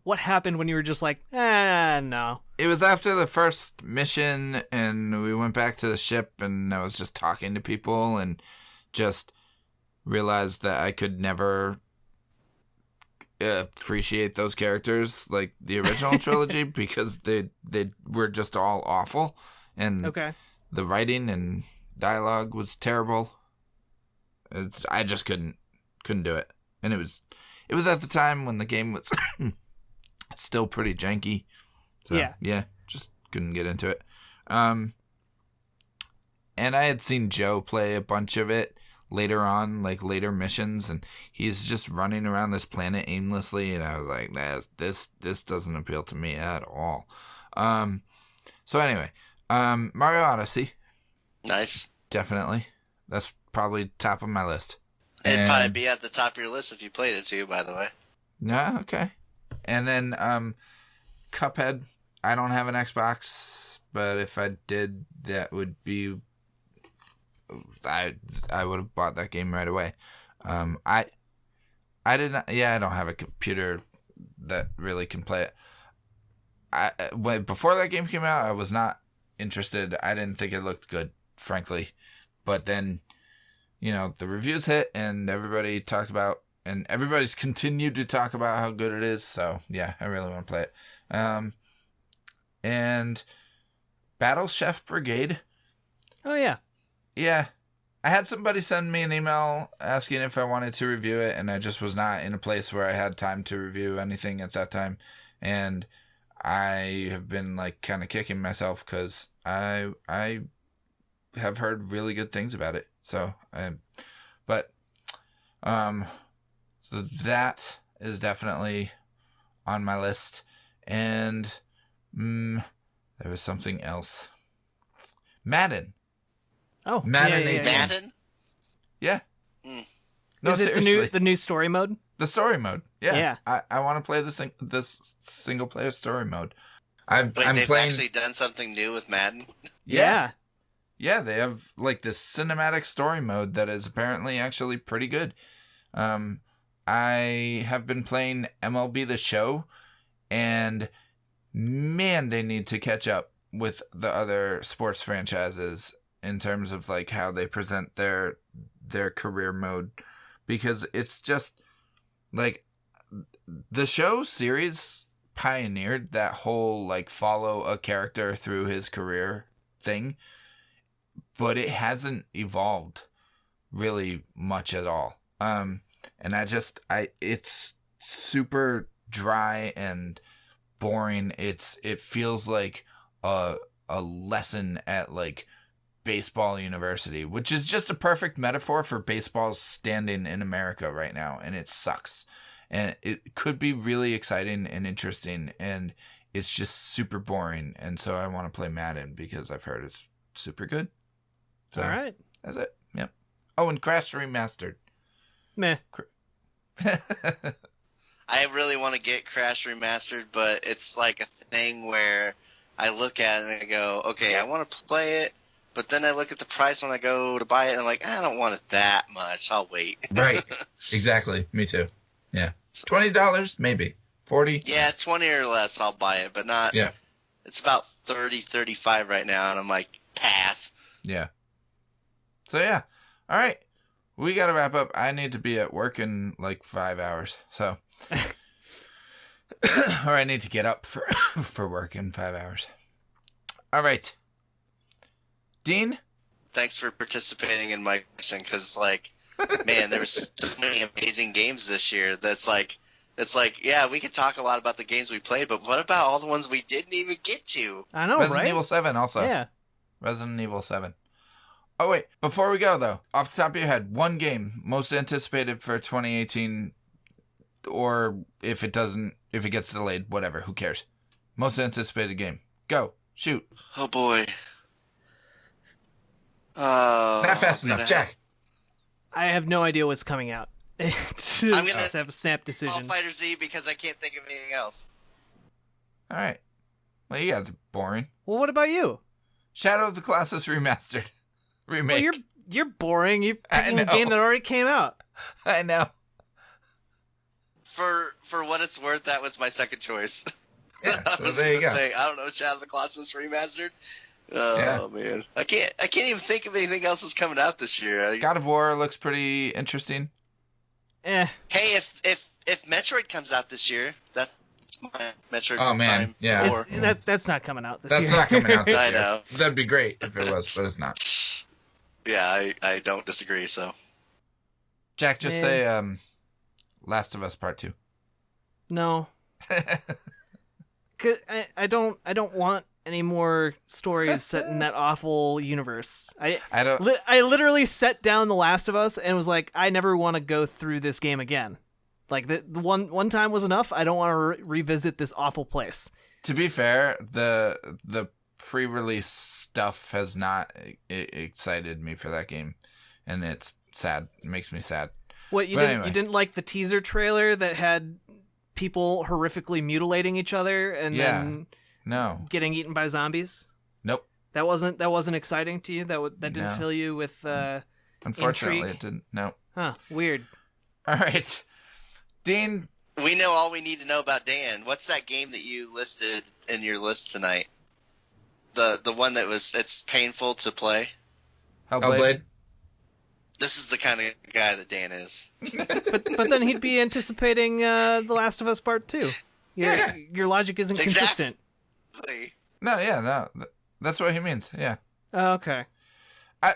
What happened when you were just like, no? It was after the first mission, and we went back to the ship, and I was just talking to people, and just realized that I could never appreciate those characters like the original trilogy because they were just all awful, and the writing and dialogue was terrible. I just couldn't do it, and it was at the time when the game was still pretty janky. So, yeah, just couldn't get into it. And I had seen Joe play a bunch of it later on, like later missions, and he's just running around this planet aimlessly, and I was like, this doesn't appeal to me at all. So anyway, Mario Odyssey. Nice. Definitely. That's probably top of my list. It'd probably be at the top of your list if you played it too, by the way. Yeah, okay. And then Cuphead. I don't have an Xbox, but if I did, that would be... I would have bought that game right away. I did not... Yeah, I don't have a computer that really can play it. Before that game came out, I was not interested. I didn't think it looked good, frankly. But then, the reviews hit, and everybody talked about... And everybody's continued to talk about how good it is. So, yeah, I really want to play it. And Battle Chef Brigade. Oh, yeah. Yeah. I had somebody send me an email asking if I wanted to review it, and I just was not in a place where I had time to review anything at that time. And I have been, kind of kicking myself because I have heard really good things about it. So, so that is definitely on my list. And there was something else. Madden. Oh, Madden. Yeah. Madden? Yeah. No, is it the new story mode? The story mode. Yeah. Yeah. I want to play this single player story mode. They've actually done something new with Madden? Yeah. Yeah, they have this cinematic story mode that is apparently actually pretty good. I have been playing MLB The Show, and man, they need to catch up with the other sports franchises in terms of how they present their career mode, because it's just the show series pioneered that whole follow a character through his career thing, but it hasn't evolved really much at all. And it's super dry and boring. It feels like a lesson at baseball university, which is just a perfect metaphor for baseball's standing in America right now, and it sucks. And it could be really exciting and interesting, and it's just super boring. And so I want to play Madden because I've heard it's super good. So, all right. That's it. Yep. Oh, and Crash Remastered. Meh. I really want to get Crash Remastered, but it's a thing where I look at it and I go, okay, I want to play it, but then I look at the price when I go to buy it, and I'm like, I don't want it that much. I'll wait. Right. Exactly. Me too. Yeah. $20 maybe. 40. Yeah, 20 or less, I'll buy it, but not. Yeah. It's about 30, 35 right now, and I'm like, pass. Yeah. So yeah. All right. We got to wrap up. I need to be at work in 5 hours. So, or I need to get up for work in 5 hours. All right. Dean? Thanks for participating in my question, because, man, there was so many amazing games this year that's yeah, we could talk a lot about the games we played, but what about all the ones we didn't even get to? I know, Resident right? Evil 7 also. Yeah. Resident Evil 7. Oh, wait. Before we go, though, off the top of your head, one game most anticipated for 2018, or if it gets delayed, whatever, who cares? Most anticipated game. Go. Shoot. Oh, boy. Not fast enough, Jack. I have no idea what's coming out. I'm going to have a snap decision. Fighter Z, because I can't think of anything else. All right. Well, you guys are boring. Well, what about you? Shadow of the Colossus Remastered. Remake. Well, you're boring. You're picking a game that already came out. I know. For what it's worth, that was my second choice. Yeah, I so was there you gonna go. say, I don't know, Shadow of the Colossus remastered. Oh man, I can't even think of anything else that's coming out this year. God of War looks pretty interesting. Eh. Hey, if Metroid comes out this year, that's my Metroid. Oh, man. Prime Yeah. 4. That's not coming out this year. That's not coming out this I year. know. That'd be great if it was, but it's not. Yeah, I don't disagree. So Jack, just say Last of Us Part 2. No. 'Cause I don't want any more stories set in that awful universe. I literally set down The Last of Us and was like, I never want to go through this game again. Like the one time was enough. I don't want to revisit this awful place. To be fair, the pre-release stuff has not excited me for that game, and it's sad. It makes me sad. What you didn't like the teaser trailer that had people horrifically mutilating each other and then getting eaten by zombies? Nope. That wasn't exciting to you. That didn't fill you with unfortunately intrigue? It didn't. No. Huh. Weird. All right, Dean. we know all we need to know about Dan. What's that game that you listed in your list tonight? The one that it's painful to play. Hellblade. This is the kind of guy that Dan is. But then he'd be anticipating The Last of Us Part 2. Your logic isn't consistent. Exactly. No, that's what he means. Yeah. Oh, okay. I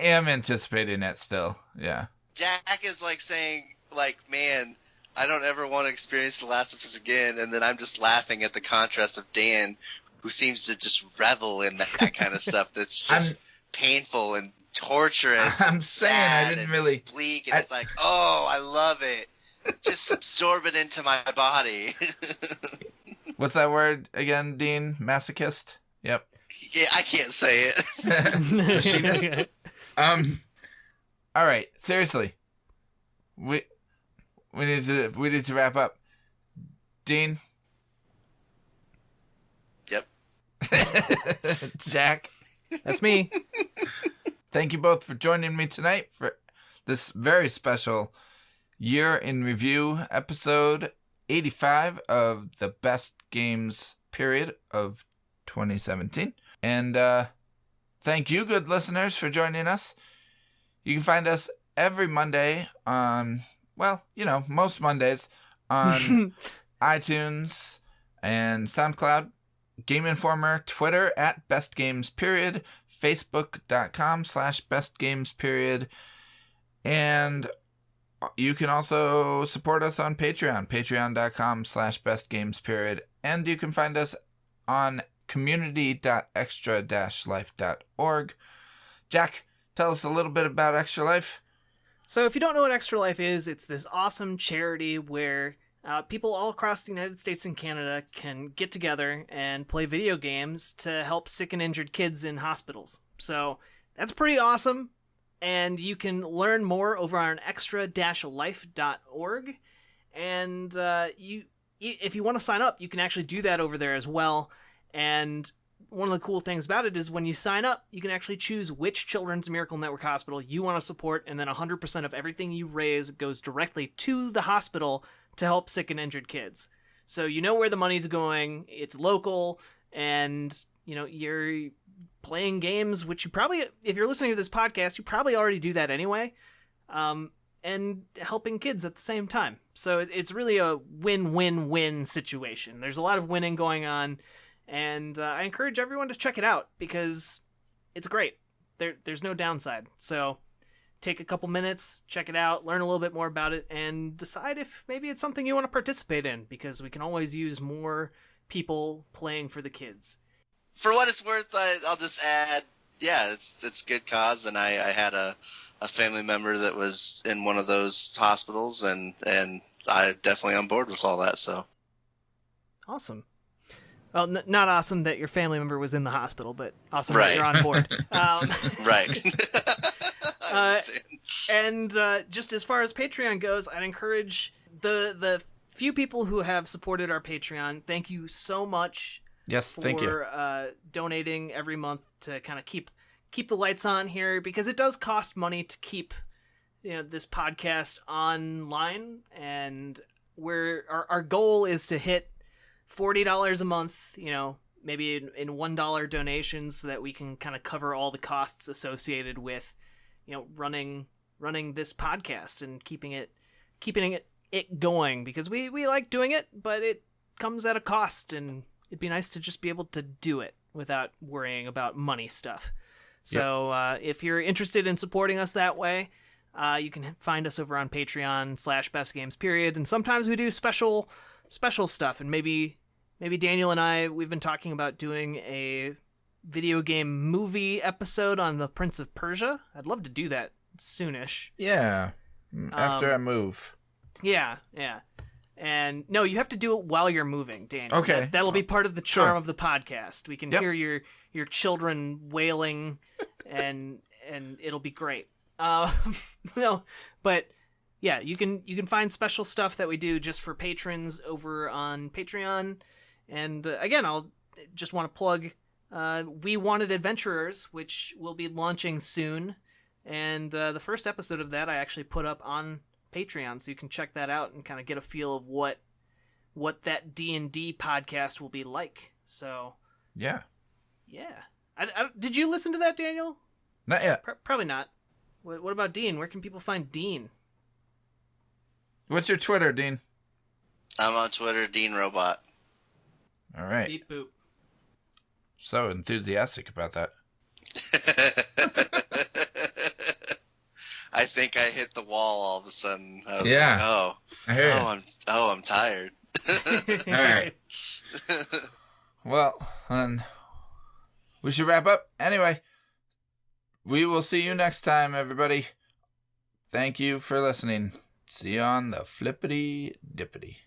am anticipating it still. Yeah. Jack is like saying, like, man, I don't ever want to experience The Last of Us again, and then I'm just laughing at the contrast of Dan, who seems to just revel in that kind of stuff that's just painful and torturous. I'm and saying sad I didn't and really bleak, and it's like, oh, I love it. Just absorb it into my body. What's that word again, Dean? Masochist? Yep. Yeah, I can't say it. All right, seriously. We need to wrap up. Dean? Yep. Jack? That's me. Thank you both for joining me tonight for this very special Year in Review episode 85 of the Best Games period of 2017. And thank you, good listeners, for joining us. You can find us every Monday on, most Mondays on iTunes and SoundCloud, Game Informer, Twitter at Best Games period, Facebook.com/Best Games period, and you can also support us on Patreon, patreon.com/Best Games period, and you can find us on community.extra-life.org. Jack, tell us a little bit about Extra Life. So if you don't know what Extra Life is, it's this awesome charity where people all across the United States and Canada can get together and play video games to help sick and injured kids in hospitals. So that's pretty awesome. And you can learn more over on extra-life.org. And if you want to sign up, you can actually do that over there as well. And one of the cool things about it is when you sign up, you can actually choose which Children's Miracle Network hospital you want to support, and then 100% of everything you raise goes directly to the hospital to help sick and injured kids. So you know where the money's going, it's local, and you're playing games, which you probably, if you're listening to this podcast, you probably already do that anyway, and helping kids at the same time. So it's really a win-win-win situation. There's a lot of winning going on, and I encourage everyone to check it out because it's great. There's no downside. So take a couple minutes, check it out, learn a little bit more about it, and decide if maybe it's something you want to participate in, because we can always use more people playing for the kids. For what it's worth, I'll just add, it's good cause, and I had a family member that was in one of those hospitals, and I'm definitely on board with all that. So awesome. Well, not awesome that your family member was in the hospital, but awesome right. that you're on board. Right. And just as far as Patreon goes, I'd encourage the few people who have supported our Patreon. Thank you so much. Yes, thank you. For donating every month to kind of keep the lights on here, because it does cost money to keep this podcast online, and our goal is to hit $40 a month, maybe in $1 donations, so that we can kind of cover all the costs associated with, running this podcast and keeping it going, because we like doing it, but it comes at a cost, and it'd be nice to just be able to do it without worrying about money stuff. So if you're interested in supporting us that way, you can find us over on Patreon/bestgames_. And sometimes we do special stuff, and maybe Daniel and I, we've been talking about doing a video game movie episode on the Prince of Persia. I'd love to do that soonish. Yeah, after I move. Yeah. And no, you have to do it while you're moving, Daniel. Okay. That'll be part of the charm Sure. of the podcast. We can hear your children wailing, and it'll be great. But yeah, you can find special stuff that we do just for patrons over on Patreon. And again, I'll just want to plug We Wanted Adventurers, which will be launching soon. And the first episode of that I actually put up on Patreon, so you can check that out and kind of get a feel of what that D&D podcast will be like. So Yeah. Did you listen to that, Daniel? Not yet. Probably not. What about Dean? Where can people find Dean? What's your Twitter, Dean? I'm on Twitter, Dean Robot. All right. Beep boop. So enthusiastic about that. I think I hit the wall all of a sudden. I was Yeah. like, I heard it. I'm tired. All right. Well, then we should wrap up. Anyway, we will see you next time, everybody. Thank you for listening. See you on the flippity dippity.